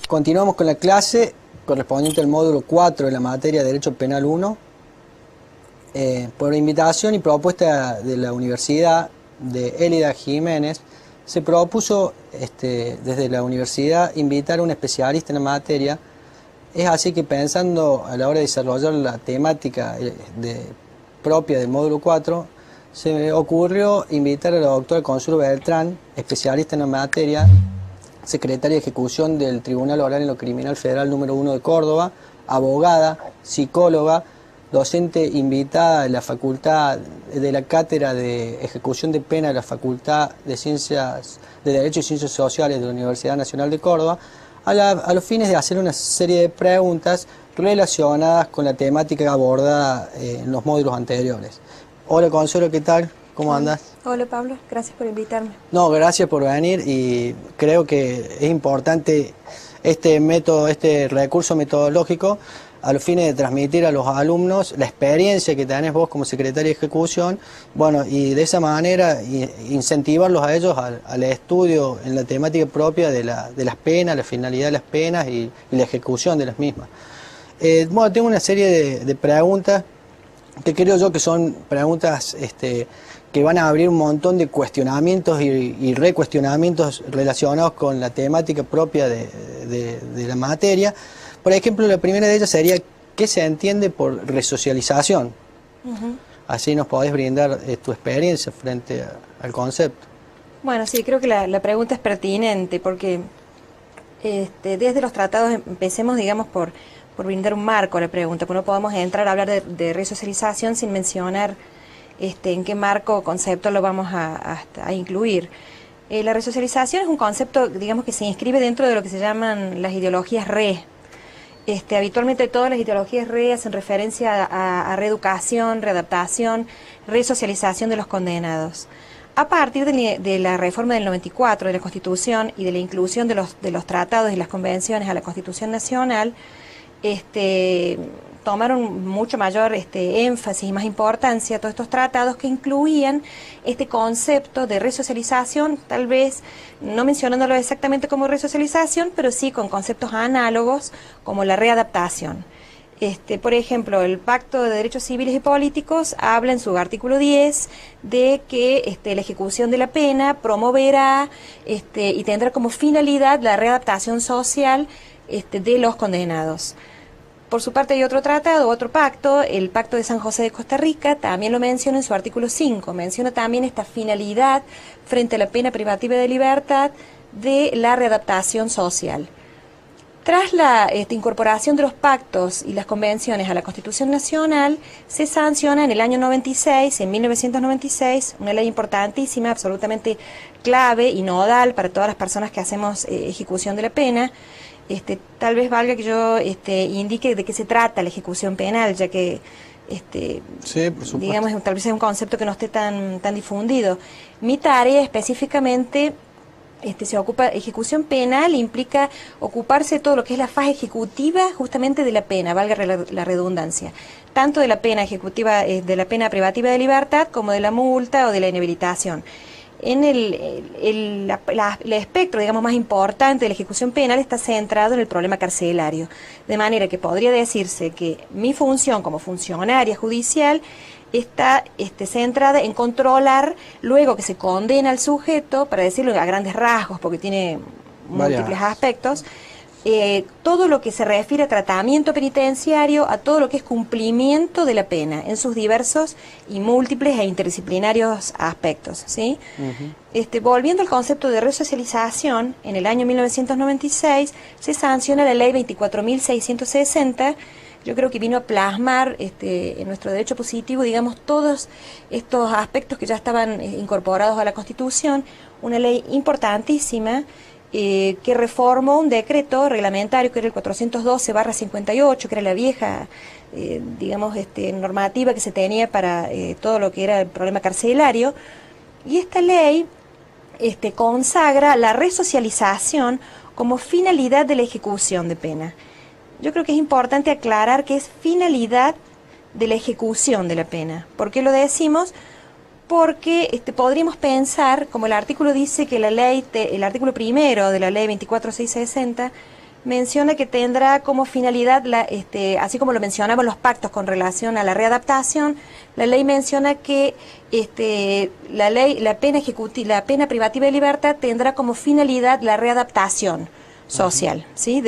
Continuamos con la clase correspondiente al módulo 4 de la materia de Derecho Penal 1. Por invitación y propuesta de la Universidad de Élida Jiménez, se propuso desde la universidad invitar a un especialista en la materia. Es así que, pensando a la hora de desarrollar la temática propia del módulo 4, se me ocurrió invitar a la doctora Consuelo Beltrán, especialista en la materia, secretaria de ejecución del Tribunal Oral en lo Criminal Federal número 1 de Córdoba, abogada, psicóloga, docente invitada de la Facultad de la Cátedra de Ejecución de Pena de la Facultad de Ciencias de Derecho y Ciencias Sociales de la Universidad Nacional de Córdoba, a los fines de hacer una serie de preguntas relacionadas con la temática abordada en los módulos anteriores. Hola Consuelo, ¿qué tal? ¿Cómo andas? Hola Pablo, gracias por invitarme. No, gracias por venir, y creo que es importante este método, este recurso metodológico a los fines de transmitir a los alumnos la experiencia que tenés vos como secretaria de ejecución, bueno, y de esa manera incentivarlos a ellos al estudio en la temática propia de las penas, la finalidad de las penas y la ejecución de las mismas. Bueno, tengo una serie de preguntas que creo yo que son preguntas que van a abrir un montón de cuestionamientos y recuestionamientos relacionados con la temática propia de la materia. Por ejemplo, la primera de ellas sería: ¿qué se entiende por resocialización? Así nos podés brindar tu experiencia frente al concepto. Bueno, sí, creo que la pregunta es pertinente porque desde los tratados empecemos, digamos, por brindar un marco a la pregunta, porque no podemos entrar a hablar de resocialización sin mencionar en qué marco o concepto lo vamos a incluir. La resocialización es un concepto, digamos, que se inscribe dentro de lo que se llaman las ideologías RE. Habitualmente todas las ideologías RE hacen referencia a reeducación, readaptación, resocialización de los condenados. A partir de la reforma del 94 de la Constitución y de la inclusión de los tratados y las convenciones a la Constitución Nacional, tomaron mucho mayor énfasis y más importancia todos estos tratados que incluían este concepto de resocialización, tal vez no mencionándolo exactamente como resocialización, pero sí con conceptos análogos como la readaptación. Por ejemplo, el Pacto de Derechos Civiles y Políticos habla en su artículo 10 de que la ejecución de la pena promoverá y tendrá como finalidad la readaptación social de los condenados. Por su parte hay otro tratado, otro pacto, el Pacto de San José de Costa Rica, también lo menciona en su artículo 5, menciona también esta finalidad frente a la pena privativa de libertad de la readaptación social. Tras la incorporación de los pactos y las convenciones a la Constitución Nacional, se sanciona en el año 96, en 1996, una ley importantísima, absolutamente clave y nodal para todas las personas que hacemos ejecución de la pena. Tal vez valga que yo indique de qué se trata la ejecución penal, ya que sí, por supuesto. digamos, tal vez es un concepto que no esté tan difundido. Mi tarea específicamente se ocupa, ejecución penal implica ocuparse de todo lo que es la fase ejecutiva justamente de la pena, valga la redundancia, tanto de la pena ejecutiva, de la pena privativa de libertad, como de la multa o de la inhabilitación. En el espectro, digamos, más importante de la ejecución penal está centrado en el problema carcelario, de manera que podría decirse que mi función como funcionaria judicial está centrada en controlar, luego que se condena al sujeto, para decirlo a grandes rasgos, porque tiene múltiples aspectos, todo lo que se refiere a tratamiento penitenciario, a todo lo que es cumplimiento de la pena, en sus diversos y múltiples e interdisciplinarios aspectos, ¿sí? Volviendo al concepto de resocialización, en el año 1996 se sanciona la ley 24.660. Yo creo que vino a plasmar en nuestro derecho positivo, digamos, todos estos aspectos que ya estaban incorporados a la Constitución, una ley importantísima que reformó un decreto reglamentario que era el 412/58, que era la vieja, digamos, normativa que se tenía para todo lo que era el problema carcelario, y esta ley consagra la resocialización como finalidad de la ejecución de pena. Yo creo que es importante aclarar que es finalidad de la ejecución de la pena. ¿Por qué lo decimos? Porque podríamos pensar, como el artículo dice que la ley, el artículo primero de la ley 24.660 menciona que tendrá como finalidad, así como lo mencionamos los pactos con relación a la readaptación, la ley menciona que la pena privativa de libertad tendrá como finalidad la readaptación social, ¿sí?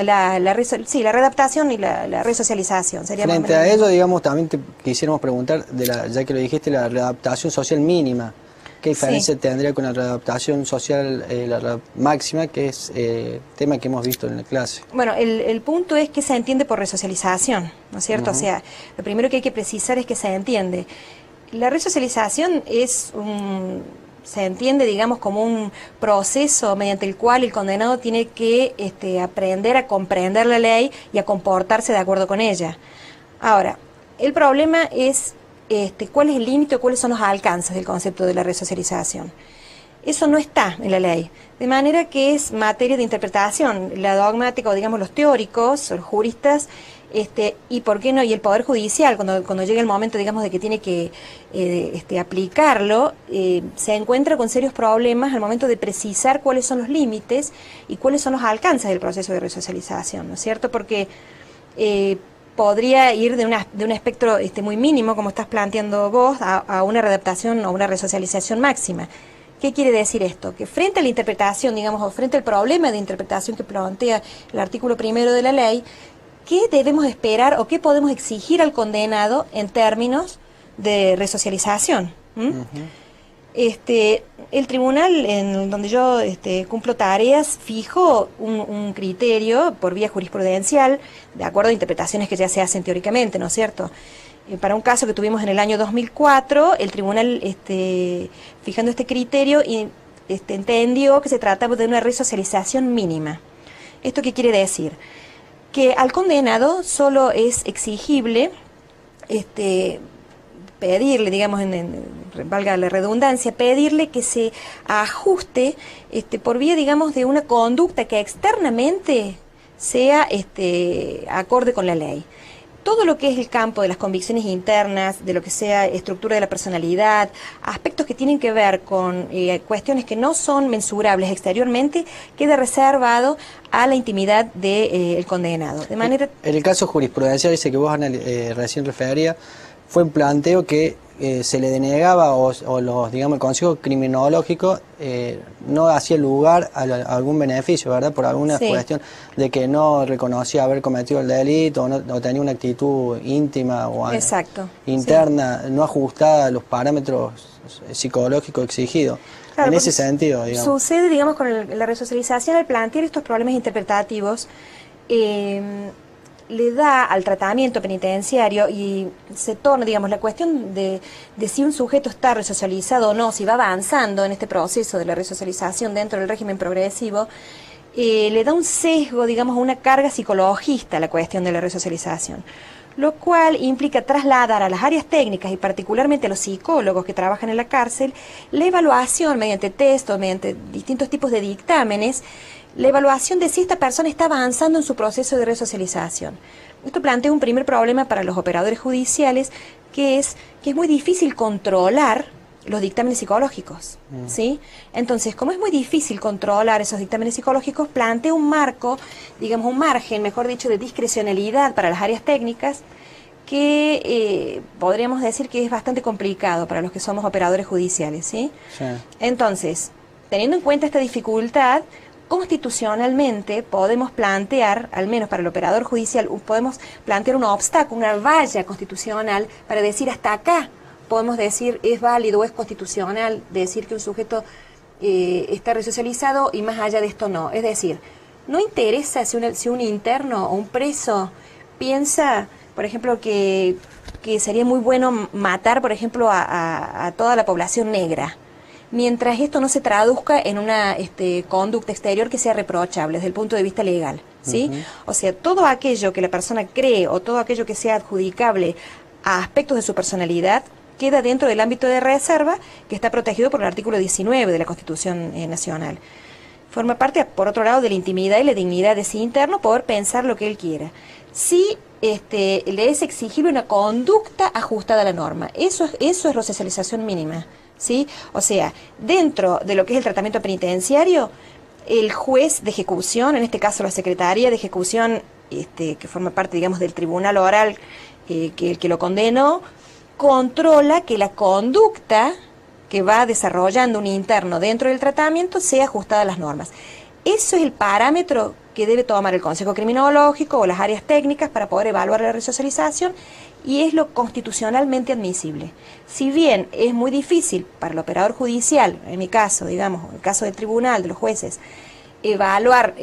La readaptación y la resocialización. Sería frente a ello, digamos, también te quisiéramos preguntar, ya que lo dijiste, la readaptación social mínima. ¿Qué diferencia tendría con la readaptación social la máxima, que es tema que hemos visto en la clase? Bueno, el punto es que se entiende por resocialización, ¿no es cierto? O sea, lo primero que hay que precisar es que se entiende. La resocialización se entiende, digamos, como un proceso mediante el cual el condenado tiene que aprender a comprender la ley y a comportarse de acuerdo con ella. Ahora, el problema es cuál es el límite o cuáles son los alcances del concepto de la resocialización. Eso no está en la ley, de manera que es materia de interpretación. La dogmática, o digamos los teóricos, o los juristas, y por qué no, y el Poder Judicial, cuando llega el momento, digamos, de que tiene que aplicarlo, se encuentra con serios problemas al momento de precisar cuáles son los límites y cuáles son los alcances del proceso de resocialización, ¿no es cierto? Porque podría ir de un espectro muy mínimo, como estás planteando vos, a una readaptación o una resocialización máxima. ¿Qué quiere decir esto? Que frente a la interpretación, digamos, o frente al problema de interpretación que plantea el artículo primero de la ley, ¿qué debemos esperar o qué podemos exigir al condenado en términos de resocialización? El tribunal en donde yo cumplo tareas fijó un criterio por vía jurisprudencial, de acuerdo a interpretaciones que ya se hacen teóricamente, ¿no es cierto? Para un caso que tuvimos en el año 2004, el tribunal, fijando este criterio, entendió que se trataba de una resocialización mínima. ¿Esto qué quiere decir? Que al condenado solo es exigible pedirle, digamos, valga la redundancia, pedirle que se ajuste por vía, digamos, de una conducta que externamente sea acorde con la ley. Todo lo que es el campo de las convicciones internas, de lo que sea estructura de la personalidad, aspectos que tienen que ver con cuestiones que no son mensurables exteriormente, queda reservado a la intimidad del condenado. De manera... En el caso jurisprudencial, ese que vos recién refería, fue un planteo que se le denegaba digamos, el Consejo Criminológico no hacía lugar a algún beneficio, ¿verdad? Por alguna cuestión de que no reconocía haber cometido el delito o tenía una actitud íntima o interna, no ajustada a los parámetros psicológicos exigidos. Claro, en ese porque sentido, digamos. sucede, digamos, con la resocialización al plantear estos problemas interpretativos, le da al tratamiento penitenciario y se torna, digamos, la cuestión de si un sujeto está resocializado o no, si va avanzando en este proceso de la resocialización dentro del régimen progresivo, le da un sesgo, digamos, una carga psicologista a la cuestión de la resocialización, lo cual implica trasladar a las áreas técnicas y particularmente a los psicólogos que trabajan en la cárcel la evaluación mediante test o mediante distintos tipos de dictámenes, la evaluación de si esta persona está avanzando en su proceso de resocialización. Esto plantea un primer problema para los operadores judiciales, que es muy difícil controlar los dictámenes psicológicos, ¿sí? Entonces, como es muy difícil controlar esos dictámenes psicológicos, plantea un marco, digamos un margen, mejor dicho, de discrecionalidad para las áreas técnicas, que podríamos decir que es bastante complicado para los que somos operadores judiciales, ¿sí? Sí. Entonces, teniendo en cuenta esta dificultad, constitucionalmente podemos plantear, al menos para el operador judicial, podemos plantear un obstáculo, una valla constitucional para decir hasta acá. Podemos decir es válido o es constitucional decir que un sujeto está resocializado y más allá de esto no. Es decir, no interesa si un interno o un preso piensa, por ejemplo, que sería muy bueno matar, por ejemplo, a toda la población negra, mientras esto no se traduzca en una conducta exterior que sea reprochable desde el punto de vista legal, ¿sí? O sea, todo aquello que la persona cree o todo aquello que sea adjudicable a aspectos de su personalidad queda dentro del ámbito de reserva que está protegido por el artículo 19 de la Constitución Nacional. Forma parte, por otro lado, de la intimidad y la dignidad de sí interno poder pensar lo que él quiera. Sí, le es exigible una conducta ajustada a la norma. Eso es resocialización mínima, ¿sí? O sea, dentro de lo que es el tratamiento penitenciario, el juez de ejecución, en este caso la Secretaría de Ejecución, que forma parte, digamos, del tribunal oral que lo condenó, controla que la conducta que va desarrollando un interno dentro del tratamiento sea ajustada a las normas. Eso es el parámetro que debe tomar el Consejo Criminológico o las áreas técnicas para poder evaluar la resocialización y es lo constitucionalmente admisible. Si bien es muy difícil para el operador judicial, en mi caso, digamos, en el caso del tribunal, de los jueces, evaluar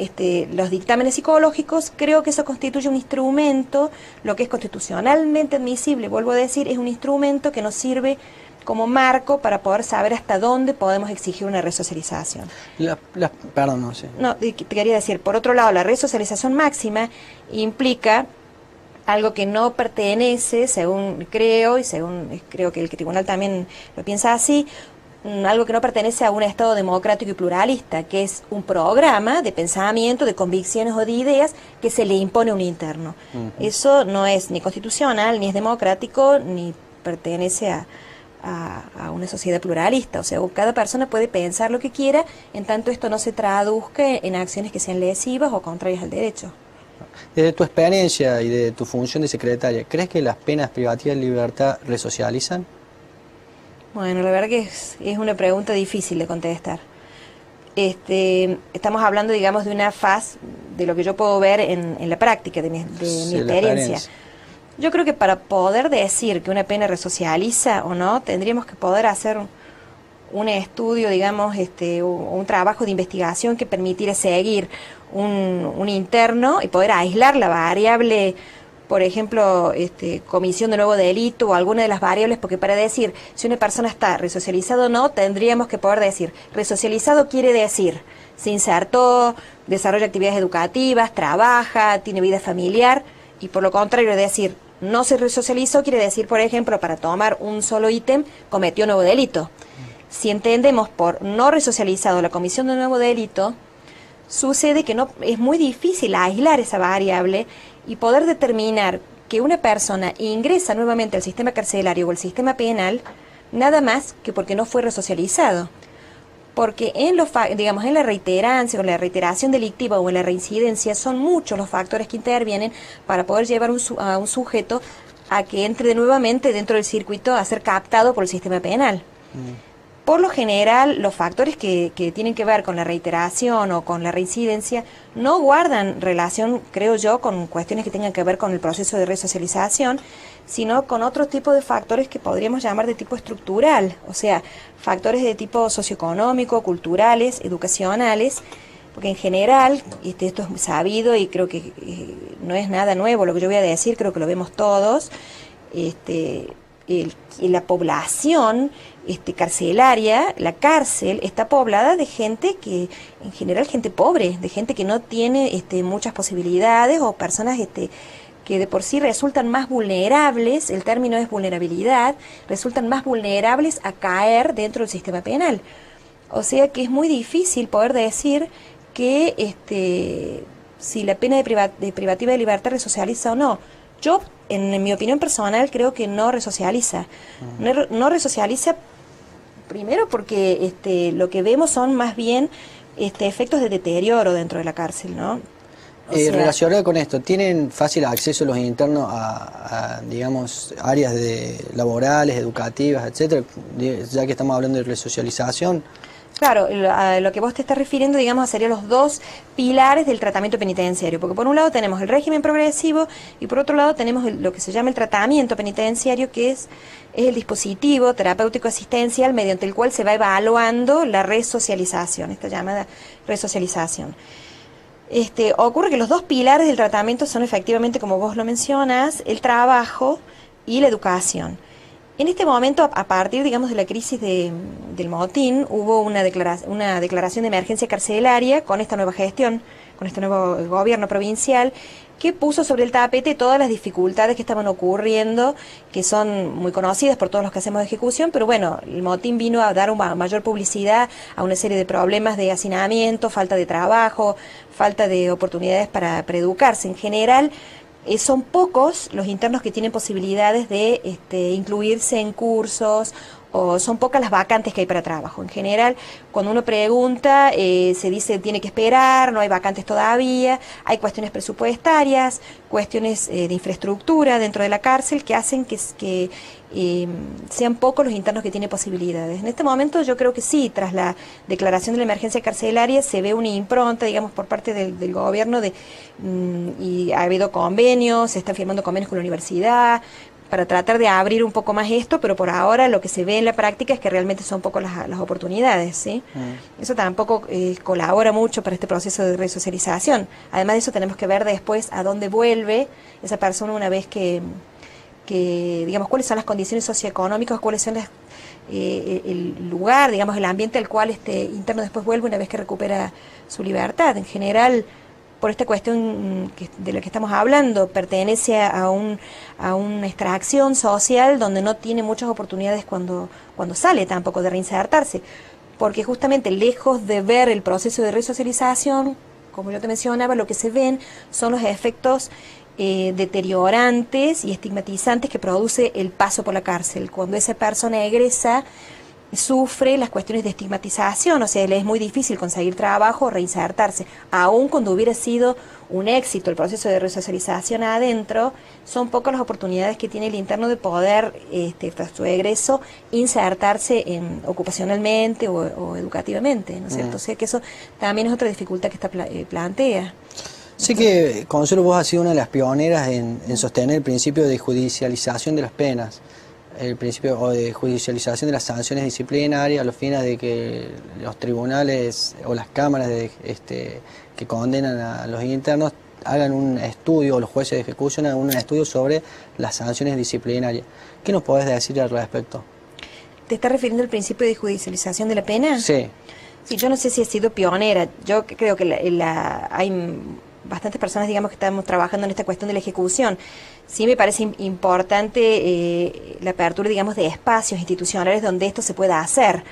los dictámenes psicológicos, creo que eso constituye un instrumento, lo que es constitucionalmente admisible, vuelvo a decir, es un instrumento que nos sirve como marco para poder saber hasta dónde podemos exigir una resocialización. Perdón, no sé. No, te quería decir, por otro lado, la resocialización máxima implica algo que no pertenece, según creo, y según creo que el tribunal también lo piensa así, algo que no pertenece a un Estado democrático y pluralista, que es un programa de pensamiento, de convicciones o de ideas que se le impone a un interno. Eso no es ni constitucional, ni es democrático, ni pertenece a una sociedad pluralista. O sea, cada persona puede pensar lo que quiera, en tanto esto no se traduzca en acciones que sean lesivas o contrarias al derecho. Desde tu experiencia y de tu función de secretaria, ¿crees que las penas privativas de libertad resocializan? Bueno, la verdad que es una pregunta difícil de contestar. Estamos hablando, digamos, de una faz de lo que yo puedo ver en la práctica, de mi experiencia. Yo creo que para poder decir que una pena resocializa o no, tendríamos que poder hacer un estudio, digamos, un trabajo de investigación que permitiera seguir un interno y poder aislar la variable, por ejemplo, comisión de nuevo delito o alguna de las variables, porque para decir si una persona está resocializado o no, tendríamos que poder decir, resocializado quiere decir, se insertó, desarrolla actividades educativas, trabaja, tiene vida familiar, y por lo contrario decir, no se resocializó quiere decir, por ejemplo, para tomar un solo ítem, cometió nuevo delito. Si entendemos por no resocializado la comisión de nuevo delito, sucede que no es muy difícil aislar esa variable y poder determinar que una persona ingresa nuevamente al sistema carcelario o al sistema penal nada más que porque no fue resocializado. Porque en la reiterancia o la reiteración delictiva o en la reincidencia son muchos los factores que intervienen para poder llevar a un sujeto a que entre nuevamente dentro del circuito a ser captado por el sistema penal. Por lo general, los factores que tienen que ver con la reiteración o con la reincidencia no guardan relación, creo yo, con cuestiones que tengan que ver con el proceso de resocialización, sino con otro tipo de factores que podríamos llamar de tipo estructural, o sea, factores de tipo socioeconómico, culturales, educacionales, porque en general, esto es sabido y creo que no es nada nuevo lo que yo voy a decir, creo que lo vemos todos, la población carcelaria, la cárcel, está poblada de gente que, en general, gente pobre, de gente que no tiene muchas posibilidades o personas que de por sí resultan más vulnerables, el término es vulnerabilidad, resultan más vulnerables a caer dentro del sistema penal. O sea que es muy difícil poder decir que si la pena de privativa de libertad resocializa o no. Yo, en mi opinión personal, creo que no resocializa. No resocializa, primero porque lo que vemos son más bien efectos de deterioro dentro de la cárcel, ¿no? Relacionado con esto, ¿tienen fácil acceso los internos digamos, áreas laborales, educativas, etcétera? Ya que estamos hablando de resocialización. Claro, a lo que vos te estás refiriendo, digamos, serían los dos pilares del tratamiento penitenciario, porque por un lado tenemos el régimen progresivo y por otro lado tenemos lo que se llama el tratamiento penitenciario, que es el dispositivo terapéutico asistencial mediante el cual se va evaluando la resocialización, esta llamada resocialización. Ocurre que los dos pilares del tratamiento son efectivamente, como vos lo mencionas, el trabajo y la educación. En este momento, a partir, digamos, de la crisis del motín, hubo una declaración de emergencia carcelaria con esta nueva gestión, con este nuevo gobierno provincial, que puso sobre el tapete todas las dificultades que estaban ocurriendo, que son muy conocidas por todos los que hacemos de ejecución, pero bueno, el motín vino a dar una mayor publicidad a una serie de problemas de hacinamiento, falta de trabajo, falta de oportunidades para educarse. En general, son pocos los internos que tienen posibilidades de incluirse en cursos, o son pocas las vacantes que hay para trabajo. En general, cuando uno pregunta, se dice tiene que esperar, no hay vacantes todavía, hay cuestiones presupuestarias, cuestiones de infraestructura dentro de la cárcel que hacen que sean pocos los internos que tienen posibilidades. En este momento yo creo que sí, tras la declaración de la emergencia carcelaria se ve una impronta, digamos, por parte del gobierno y ha habido convenios, se están firmando convenios con la universidad para tratar de abrir un poco más esto, pero por ahora lo que se ve en la práctica es que realmente son pocas las oportunidades, ¿sí? Eso tampoco colabora mucho para este proceso de resocialización. Además de eso tenemos que ver después a dónde vuelve esa persona una vez que digamos, cuáles son las condiciones socioeconómicas, cuáles son el lugar, digamos, el ambiente al cual este interno después vuelve una vez que recupera su libertad. En general, por esta cuestión de la que estamos hablando, pertenece a una extracción social donde no tiene muchas oportunidades cuando sale tampoco de reinsertarse, porque justamente lejos de ver el proceso de resocialización, como yo te mencionaba, lo que se ven son los efectos deteriorantes y estigmatizantes que produce el paso por la cárcel. Cuando esa persona egresa, sufre las cuestiones de estigmatización, o sea, le es muy difícil conseguir trabajo o reinsertarse. Aun cuando hubiera sido un éxito el proceso de resocialización adentro, son pocas las oportunidades que tiene el interno de poder, tras su egreso, insertarse ocupacionalmente o educativamente, ¿no es cierto? O sea, que eso también es otra dificultad que esta plantea. Sé que Consuelo, vos has sido una de las pioneras en sostener el principio de judicialización de las penas, el principio de judicialización de las sanciones disciplinarias a los fines de que los tribunales o las cámaras que condenan a los internos hagan un estudio, o los jueces de ejecución hagan un estudio sobre las sanciones disciplinarias. ¿Qué nos podés decir al respecto? ¿Te estás refiriendo al principio de judicialización de la pena? Sí. Sí, yo no sé si he sido pionera. Yo creo que hay bastantes personas, digamos, que estamos trabajando en esta cuestión de la ejecución. Sí me parece importante la apertura, digamos, de espacios institucionales donde esto se pueda hacer.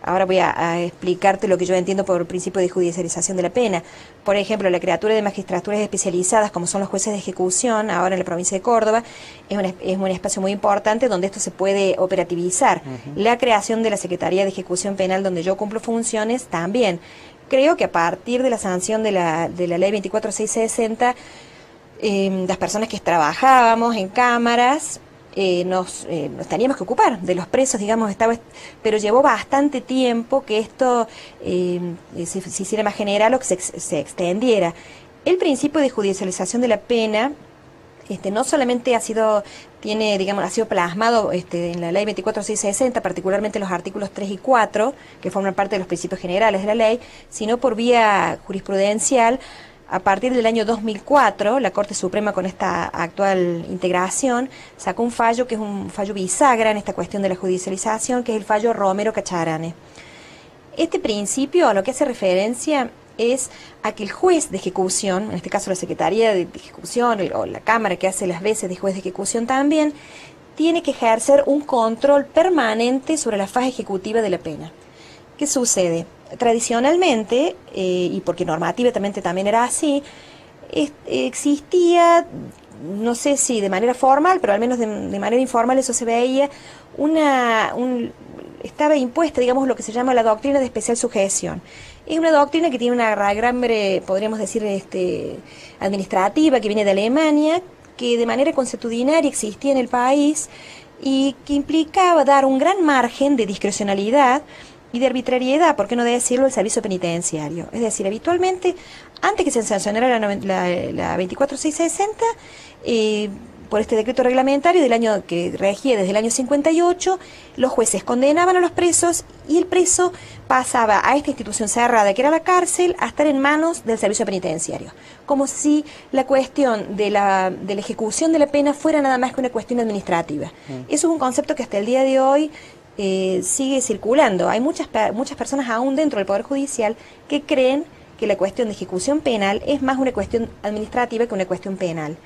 Ahora voy a explicarte lo que yo entiendo por el principio de judicialización de la pena. Por ejemplo, la creatura de magistraturas especializadas, como son los jueces de ejecución, ahora en la provincia de Córdoba, es un espacio muy importante donde esto se puede operativizar. La creación de la Secretaría de Ejecución Penal, donde yo cumplo funciones, también. Creo que a partir de la sanción de la ley 24660, las personas que trabajábamos en cámaras nos teníamos que ocupar de los presos, digamos, pero llevó bastante tiempo que esto se hiciera más general o que se extendiera. El principio de judicialización de la pena no solamente ha sido plasmado en la ley 24660, particularmente en los artículos 3 y 4, que forman parte de los principios generales de la ley, sino por vía jurisprudencial. A partir del año 2004, la Corte Suprema, con esta actual integración, sacó un fallo que es un fallo bisagra en esta cuestión de la judicialización, que es el fallo Romero Cacharane. Este principio a lo que hace referencia es a que el juez de ejecución, en este caso la Secretaría de Ejecución o la Cámara que hace las veces de juez de ejecución también, tiene que ejercer un control permanente sobre la fase ejecutiva de la pena. ¿Qué sucede? Tradicionalmente, y porque normativamente también era así, existía, no sé si de manera formal, pero al menos de manera informal eso se veía, estaba impuesta, digamos, lo que se llama la doctrina de especial sujeción. Es una doctrina que tiene una raigambre, podríamos decir, administrativa, que viene de Alemania, que de manera consuetudinaria existía en el país y que implicaba dar un gran margen de discrecionalidad y de arbitrariedad, por qué no decirlo, el servicio penitenciario. Es decir, habitualmente, antes que se sancionara la 24660, por este decreto reglamentario del año que regía desde el año 58, los jueces condenaban a los presos y el preso pasaba a esta institución cerrada, que era la cárcel, a estar en manos del servicio penitenciario. Como si la cuestión de la ejecución de la pena fuera nada más que una cuestión administrativa. Eso es un concepto que hasta el día de hoy sigue circulando. Hay muchas personas aún dentro del Poder Judicial que creen que la cuestión de ejecución penal es más una cuestión administrativa que una cuestión penal.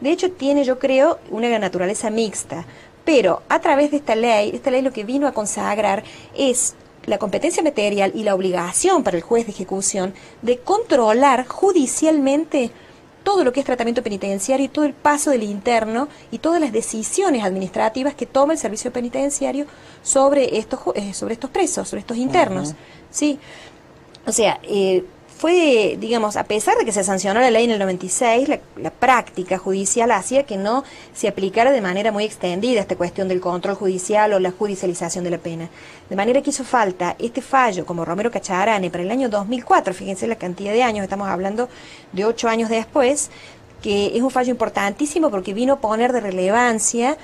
De hecho, tiene, yo creo, una naturaleza mixta, pero a través de esta ley lo que vino a consagrar es la competencia material y la obligación para el juez de ejecución de controlar judicialmente todo lo que es tratamiento penitenciario y todo el paso del interno y todas las decisiones administrativas que toma el servicio penitenciario sobre estos presos, sobre estos internos. ¿Sí? O sea, fue, digamos, a pesar de que se sancionó la ley en el 96, la práctica judicial hacía que no se aplicara de manera muy extendida esta cuestión del control judicial o la judicialización de la pena. De manera que hizo falta este fallo, como Romero Cacharane, para el año 2004, fíjense la cantidad de años, estamos hablando de 8 años después, que es un fallo importantísimo porque vino a poner de relevancia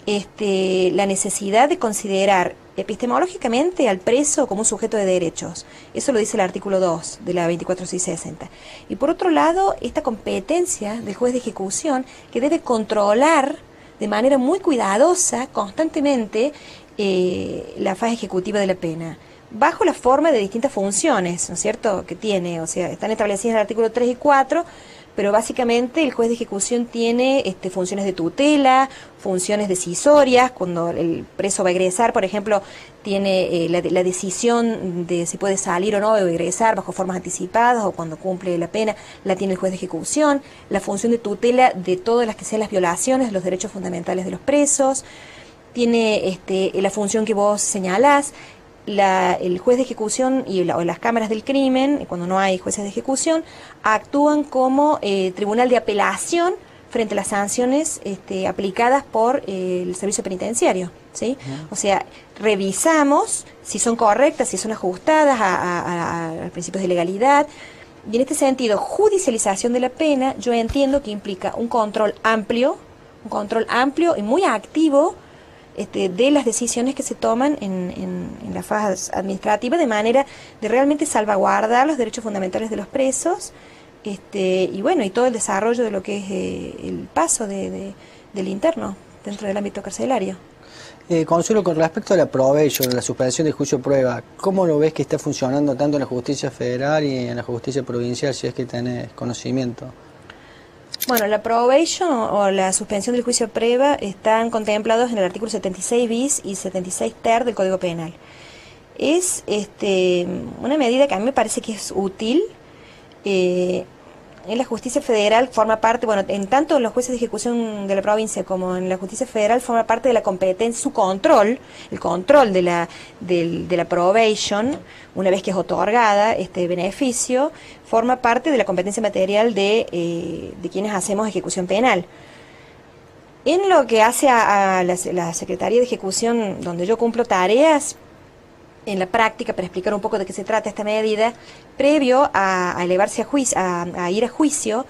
la necesidad de considerar epistemológicamente al preso como un sujeto de derechos. Eso lo dice el artículo 2 de la 24660. Y por otro lado, esta competencia del juez de ejecución que debe controlar de manera muy cuidadosa, constantemente, la fase ejecutiva de la pena, bajo la forma de distintas funciones, ¿no es cierto?, que tiene. O sea, están establecidas en el artículo 3 y 4, pero básicamente el juez de ejecución tiene funciones de tutela, funciones decisorias. Cuando el preso va a egresar, por ejemplo, tiene la decisión de si puede salir o no o egresar bajo formas anticipadas, o cuando cumple la pena la tiene el juez de ejecución. La función de tutela de todas las que sean las violaciones de los derechos fundamentales de los presos. Tiene la función que vos señalás. El juez de ejecución o las cámaras del crimen, cuando no hay jueces de ejecución, actúan como tribunal de apelación frente a las sanciones aplicadas por el servicio penitenciario, ¿sí? O sea, revisamos si son correctas, si son ajustadas a los principios de legalidad. Y en este sentido, judicialización de la pena, yo entiendo que implica un control amplio y muy activo de las decisiones que se toman en la fase administrativa, de manera de realmente salvaguardar los derechos fundamentales de los presos, y bueno, y todo el desarrollo de lo que es el paso del interno dentro del ámbito carcelario. Consuelo, con respecto a la probation, la suspensión del juicio de prueba, ¿cómo lo ves que está funcionando tanto en la justicia federal y en la justicia provincial, si es que tenés conocimiento? Bueno, la probation o la suspensión del juicio de prueba están contemplados en el artículo 76 bis y 76 ter del Código Penal. Es una medida que a mí me parece que es útil. En la justicia federal forma parte, bueno, en tanto los jueces de ejecución de la provincia como en la justicia federal forma parte de la competencia, su control, el control de la probation, una vez que es otorgada este beneficio, forma parte de la competencia material de quienes hacemos ejecución penal. En lo que hace a la Secretaría de Ejecución, donde yo cumplo tareas en la práctica, para explicar un poco de qué se trata esta medida, previo a elevarse a juicio, a ir a juicio,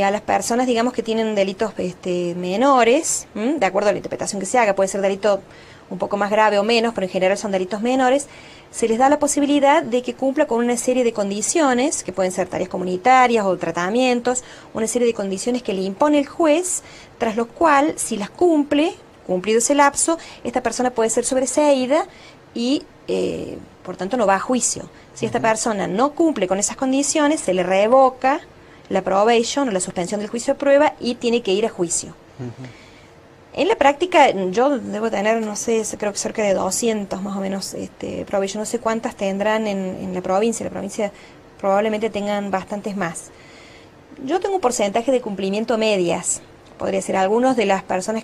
a las personas, digamos, que tienen delitos menores, de acuerdo a la interpretación que se haga, puede ser delito un poco más grave o menos, pero en general son delitos menores, se les da la posibilidad de que cumpla con una serie de condiciones, que pueden ser tareas comunitarias o tratamientos, una serie de condiciones que le impone el juez, tras lo cual, si las cumple, cumplido ese lapso, esta persona puede ser sobreseída y, por tanto, no va a juicio. Si esta persona no cumple con esas condiciones, se le revoca la probation o la suspensión del juicio de prueba y tiene que ir a juicio. En la práctica, yo debo tener, no sé, creo que cerca de 200 más o menos probation, no sé cuántas tendrán en la provincia probablemente tengan bastantes más. Yo tengo un porcentaje de cumplimiento medias, podría ser algunos de las personas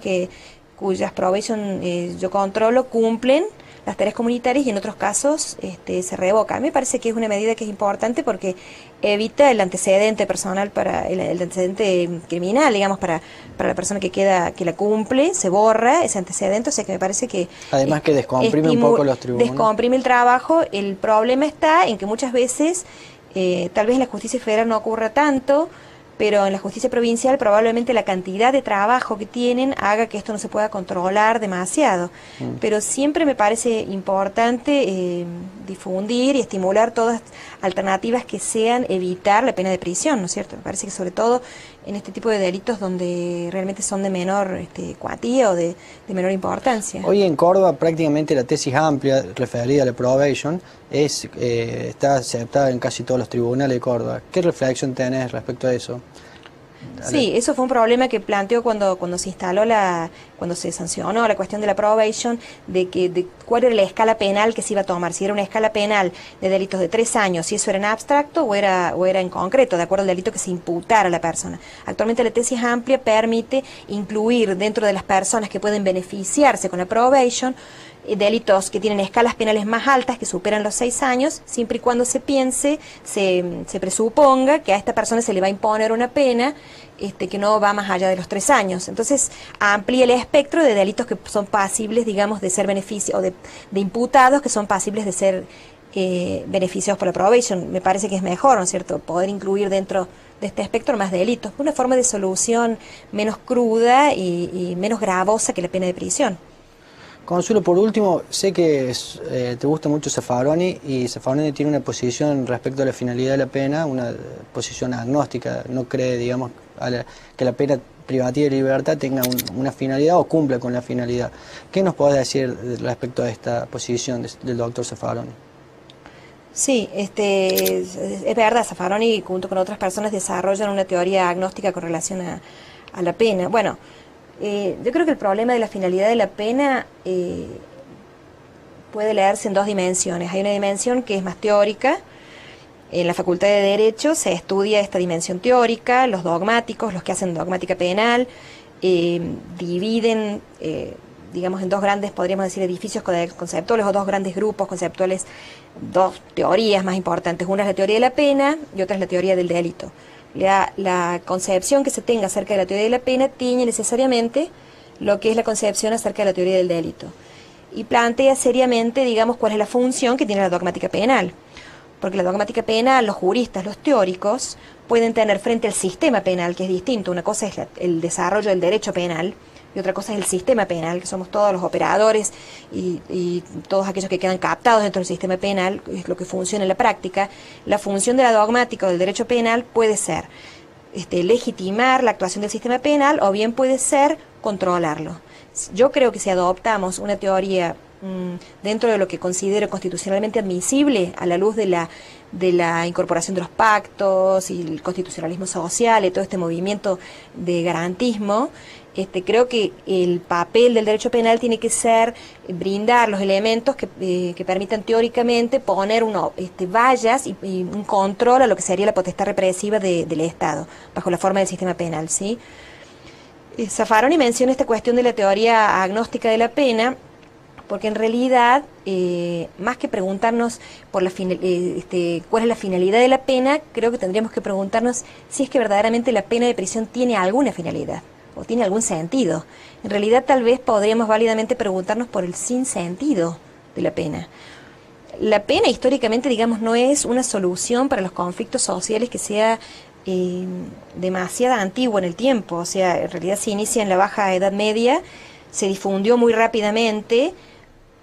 cuyas probation yo controlo cumplen las tareas comunitarias y en otros casos se revoca. A mí me parece que es una medida que es importante porque evita el antecedente personal para el antecedente criminal, digamos, para la persona que la cumple, se borra ese antecedente, o sea que me parece que además que descomprime un poco los tribunales. Descomprime el trabajo. El problema está en que muchas veces, tal vez en la justicia federal no ocurra tanto, pero en la justicia provincial probablemente la cantidad de trabajo que tienen haga que esto no se pueda controlar demasiado. Pero siempre me parece importante difundir y estimular todas alternativas que sean evitar la pena de prisión, ¿no es cierto? Me parece que sobre todo en este tipo de delitos donde realmente son de menor cuantía o de menor importancia. Hoy en Córdoba prácticamente la tesis amplia referida a la probation está aceptada en casi todos los tribunales de Córdoba. ¿Qué reflexión tenés respecto a eso? Sí, eso fue un problema que planteó cuando se instaló cuando se sancionó la cuestión de la probation, de cuál era la escala penal que se iba a tomar, si era una escala penal de delitos de 3 años, si eso era en abstracto o era en concreto, de acuerdo al delito que se imputara a la persona. Actualmente la tesis amplia permite incluir dentro de las personas que pueden beneficiarse con la probation delitos que tienen escalas penales más altas, que superan los 6 años, siempre y cuando se piense, se presuponga que a esta persona se le va a imponer una pena que no va más allá de los 3 años. Entonces, amplía el espectro de delitos que son pasibles, digamos, de ser beneficio, o de imputados que son pasibles de ser beneficiados por la probation. Me parece que es mejor, ¿no es cierto?, poder incluir dentro de este espectro más delitos. Una forma de solución menos cruda y menos gravosa que la pena de prisión. Consuelo, por último, sé que te gusta mucho Zaffaroni y Zaffaroni tiene una posición respecto a la finalidad de la pena, una posición agnóstica, no cree, digamos, que la pena privativa de libertad tenga una finalidad o cumpla con la finalidad. ¿Qué nos podés decir respecto a esta posición del doctor Zaffaroni? Sí, es verdad, Zaffaroni junto con otras personas desarrollan una teoría agnóstica con relación a la pena. Bueno, yo creo que el problema de la finalidad de la pena puede leerse en 2 dimensiones. Hay una dimensión que es más teórica. En la Facultad de Derecho se estudia esta dimensión teórica, los dogmáticos, los que hacen dogmática penal, dividen, digamos, en 2 grandes, podríamos decir, edificios conceptuales o 2 grandes grupos conceptuales, 2 teorías más importantes. Una es la teoría de la pena y otra es la teoría del delito. La concepción que se tenga acerca de la teoría de la pena tiñe necesariamente lo que es la concepción acerca de la teoría del delito. Y plantea seriamente, digamos, cuál es la función que tiene la dogmática penal. Porque la dogmática penal, los juristas, los teóricos, pueden tener frente al sistema penal, que es distinto. Una cosa es el desarrollo del derecho penal y otra cosa es el sistema penal, que somos todos los operadores y todos aquellos que quedan captados dentro del sistema penal, es lo que funciona en la práctica. La función de la dogmática o del derecho penal puede ser legitimar la actuación del sistema penal o bien puede ser controlarlo. Yo creo que si adoptamos una teoría dentro de lo que considero constitucionalmente admisible a la luz de la incorporación de los pactos y el constitucionalismo social y todo este movimiento de garantismo, creo que el papel del derecho penal tiene que ser brindar los elementos que permitan teóricamente poner vallas y un control a lo que sería la potestad represiva del Estado, bajo la forma del sistema penal, ¿sí? Zaffaroni menciona esta cuestión de la teoría agnóstica de la pena, porque en realidad, más que preguntarnos por cuál es la finalidad de la pena, creo que tendríamos que preguntarnos si es que verdaderamente la pena de prisión tiene alguna finalidad o tiene algún sentido. En realidad, tal vez podríamos válidamente preguntarnos por el sinsentido de la pena. La pena históricamente, digamos, no es una solución para los conflictos sociales que sea demasiado antiguo en el tiempo, o sea, en realidad se inicia en la Baja Edad Media, se difundió muy rápidamente,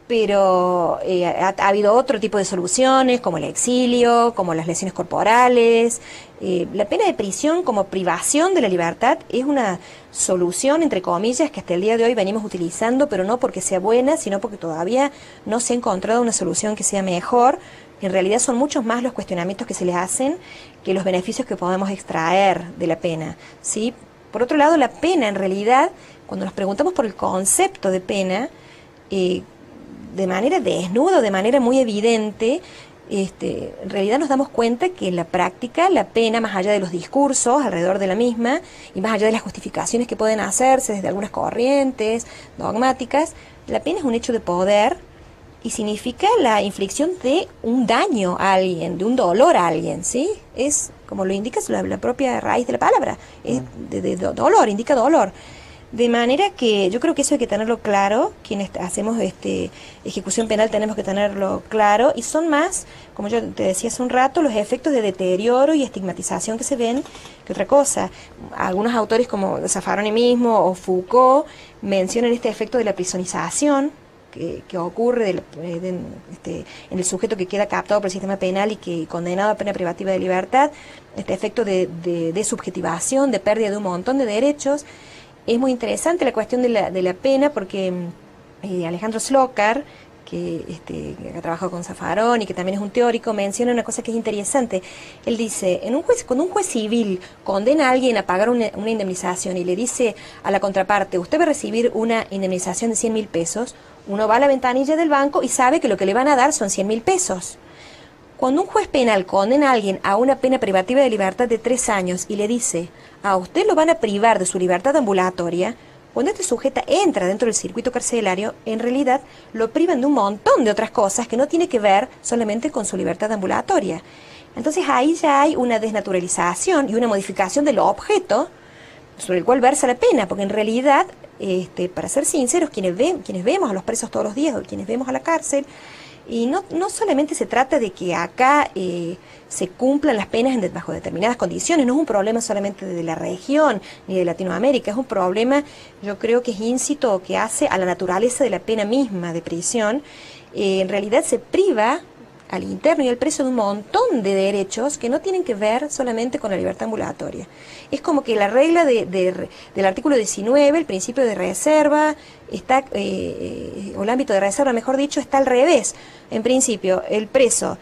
pero ha habido otro tipo de soluciones, como el exilio, como las lesiones corporales. La pena de prisión como privación de la libertad es una solución, entre comillas, que hasta el día de hoy venimos utilizando, pero no porque sea buena, sino porque todavía no se ha encontrado una solución que sea mejor. En realidad son muchos más los cuestionamientos que se les hacen que los beneficios que podemos extraer de la pena, ¿sí? Por otro lado, la pena, en realidad, cuando nos preguntamos por el concepto de pena, de manera desnuda, de manera muy evidente, en realidad nos damos cuenta que en la práctica la pena, más allá de los discursos alrededor de la misma y más allá de las justificaciones que pueden hacerse desde algunas corrientes dogmáticas, la pena es un hecho de poder y significa la inflicción de un daño a alguien, de un dolor a alguien, ¿sí? Es, como lo indica la propia raíz de la palabra, es de dolor, indica dolor. De manera que yo creo que eso hay que tenerlo claro, quienes hacemos ejecución penal tenemos que tenerlo claro, y son más, como yo te decía hace un rato, los efectos de deterioro y estigmatización que se ven que otra cosa. Algunos autores como Zaffaroni mismo o Foucault mencionan este efecto de la prisonización que ocurre en el sujeto que queda captado por el sistema penal y que condenado a pena privativa de libertad, este efecto de subjetivación, de pérdida de un montón de derechos. Es muy interesante la cuestión de la pena porque Alejandro Slokar, que ha trabajado con Zaffaroni y que también es un teórico, menciona una cosa que es interesante. Él dice, cuando un juez civil condena a alguien a pagar una indemnización y le dice a la contraparte, usted va a recibir una indemnización de 100.000 pesos, uno va a la ventanilla del banco y sabe que lo que le van a dar son 100.000 pesos. Cuando un juez penal condena a alguien a una pena privativa de libertad de 3 años y le dice, a usted lo van a privar de su libertad ambulatoria, cuando este sujeto entra dentro del circuito carcelario, en realidad lo privan de un montón de otras cosas que no tiene que ver solamente con su libertad ambulatoria. Entonces ahí ya hay una desnaturalización y una modificación del objeto sobre el cual versa la pena, porque en realidad, para ser sinceros, quienes vemos a los presos todos los días o quienes vemos a la cárcel, y no solamente se trata de que acá se cumplan las penas bajo determinadas condiciones, no es un problema solamente de la región ni de Latinoamérica, es un problema, yo creo que es íncito, que hace a la naturaleza de la pena misma de prisión. En realidad se priva al interno y al preso de un montón de derechos que no tienen que ver solamente con la libertad ambulatoria. Es como que la regla del artículo 19, el principio de reserva, está, o el ámbito de reserva, mejor dicho, está al revés. En principio, el preso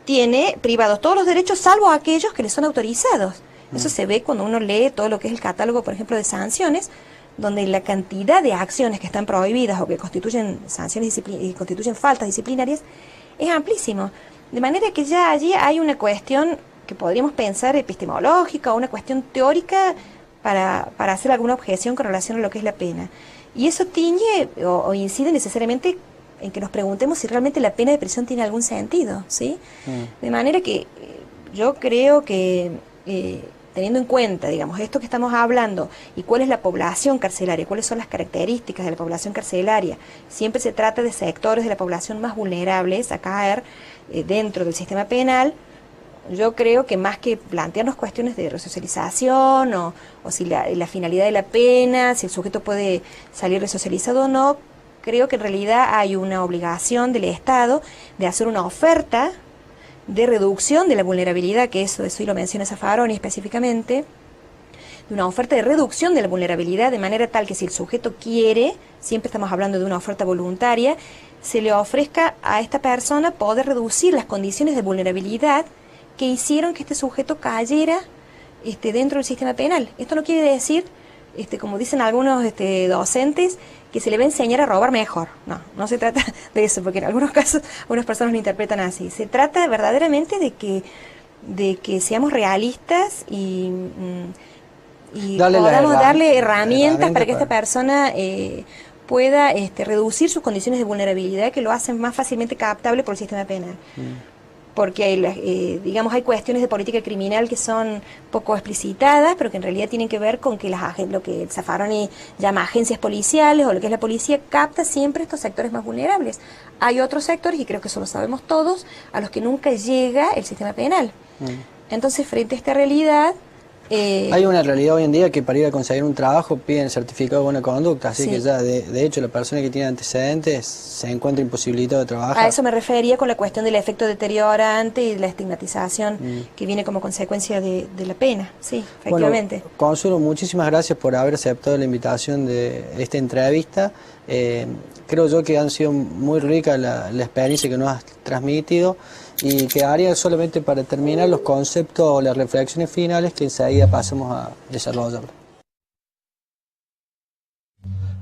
tiene privados todos los derechos salvo aquellos que le son autorizados. Eso se ve cuando uno lee todo lo que es el catálogo, por ejemplo, de sanciones, donde la cantidad de acciones que están prohibidas o que constituyen sanciones y constituyen faltas disciplinarias es amplísimo. De manera que ya allí hay una cuestión que podríamos pensar epistemológica o una cuestión teórica para hacer alguna objeción con relación a lo que es la pena. Y eso tiñe o incide necesariamente en que nos preguntemos si realmente la pena de prisión tiene algún sentido, ¿sí? De manera que yo creo que teniendo en cuenta, digamos, esto que estamos hablando y cuál es la población carcelaria, cuáles son las características de la población carcelaria, siempre se trata de sectores de la población más vulnerables a caer dentro del sistema penal. Yo creo que más que plantearnos cuestiones de resocialización o si la finalidad de la pena, si el sujeto puede salir resocializado o no, creo que en realidad hay una obligación del Estado de hacer una oferta de reducción de la vulnerabilidad, que eso lo menciona Zaffaroni específicamente, de una oferta de reducción de la vulnerabilidad, de manera tal que si el sujeto quiere, siempre estamos hablando de una oferta voluntaria, se le ofrezca a esta persona poder reducir las condiciones de vulnerabilidad que hicieron que este sujeto cayera dentro del sistema penal. Esto no quiere decir, como dicen algunos docentes, que se le va a enseñar a robar mejor. No se trata de eso, porque en algunos casos algunas personas lo interpretan así. Se trata verdaderamente de que seamos realistas y podamos darle herramientas para que esta persona pueda reducir sus condiciones de vulnerabilidad que lo hacen más fácilmente captable por el sistema penal. Porque hay cuestiones de política criminal que son poco explicitadas, pero que en realidad tienen que ver con que lo que Zaffaroni llama agencias policiales o lo que es la policía capta siempre estos sectores más vulnerables. Hay otros sectores, y creo que eso lo sabemos todos, a los que nunca llega el sistema penal. Entonces, frente a esta realidad, Hay una realidad hoy en día que para ir a conseguir un trabajo piden certificado de buena conducta, así Sí. que ya de hecho la persona que tiene antecedentes se encuentra imposibilitada de trabajar. A eso me refería con la cuestión del efecto deteriorante y la estigmatización que viene como consecuencia de la pena. Sí, efectivamente. Bueno, Consuelo, muchísimas gracias por haber aceptado la invitación de esta entrevista. Creo yo que han sido muy rica la experiencia que nos has transmitido y quedaría solamente para terminar los conceptos o las reflexiones finales que enseguida pasamos a desarrollar.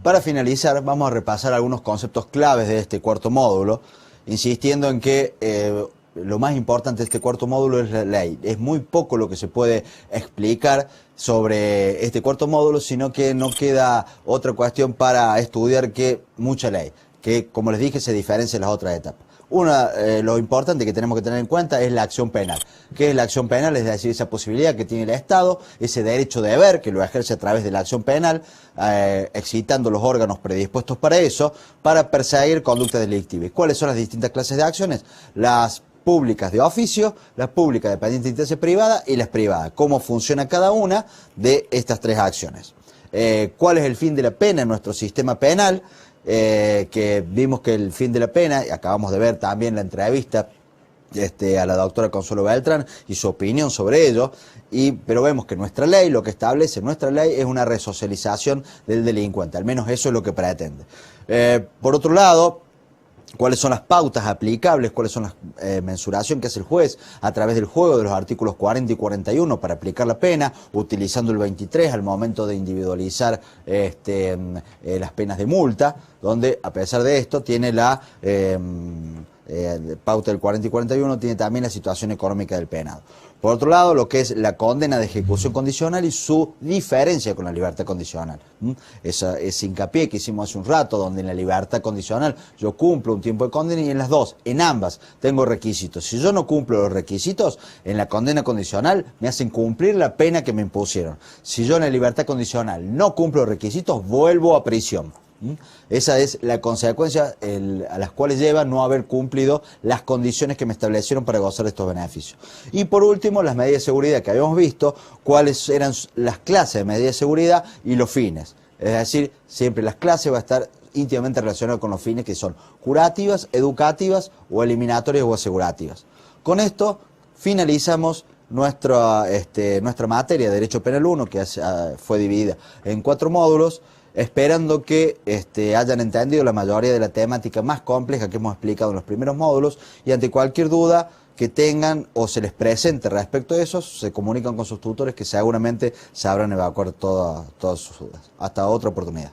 Para finalizar, vamos a repasar algunos conceptos claves de este cuarto módulo, insistiendo en que lo más importante de este cuarto módulo es la ley. Es muy poco lo que se puede explicar sobre este cuarto módulo, sino que no queda otra cuestión para estudiar que mucha ley, que como les dije se diferencia de las otras etapas. Lo importante que tenemos que tener en cuenta es la acción penal. ¿Qué es la acción penal? Es decir, esa posibilidad que tiene el Estado, ese derecho-deber que lo ejerce a través de la acción penal, excitando los órganos predispuestos para eso, para perseguir conductas delictivas. ¿Cuáles son las distintas clases de acciones? Las públicas de oficio, las públicas dependientes de interés privada y las privadas. ¿Cómo funciona cada una de estas tres acciones? ¿Cuál es el fin de la pena en nuestro sistema penal? Que vimos que el fin de la pena, y acabamos de ver también la entrevista a la doctora Consuelo Beltrán y su opinión sobre ello, pero vemos que nuestra ley, lo que establece nuestra ley es una resocialización del delincuente, al menos eso es lo que pretende. Por otro lado, cuáles son las pautas aplicables, cuáles son las mensuración que hace el juez a través del juego de los artículos 40 y 41 para aplicar la pena, utilizando el 23 al momento de individualizar las penas de multa, donde a pesar de esto tiene la pauta del 40 y 41, tiene también la situación económica del penado. Por otro lado, lo que es la condena de ejecución condicional y su diferencia con la libertad condicional. Ese hincapié que hicimos hace un rato, donde en la libertad condicional yo cumplo un tiempo de condena y en las dos, en ambas, tengo requisitos. Si yo no cumplo los requisitos, en la condena condicional me hacen cumplir la pena que me impusieron. Si yo en la libertad condicional no cumplo los requisitos, vuelvo a prisión. Esa es la consecuencia a las cuales lleva no haber cumplido las condiciones que me establecieron para gozar de estos beneficios. Y por último, las medidas de seguridad que habíamos visto, cuáles eran las clases de medidas de seguridad y los fines. Es decir, siempre las clases va a estar íntimamente relacionadas con los fines que son curativas, educativas o eliminatorias o asegurativas. Con esto finalizamos nuestra materia de Derecho Penal 1, que fue dividida en 4 módulos, esperando que hayan entendido la mayoría de la temática más compleja que hemos explicado en los primeros módulos, y ante cualquier duda que tengan o se les presente respecto a eso, se comunican con sus tutores que seguramente sabrán evacuar todas sus dudas. Hasta otra oportunidad.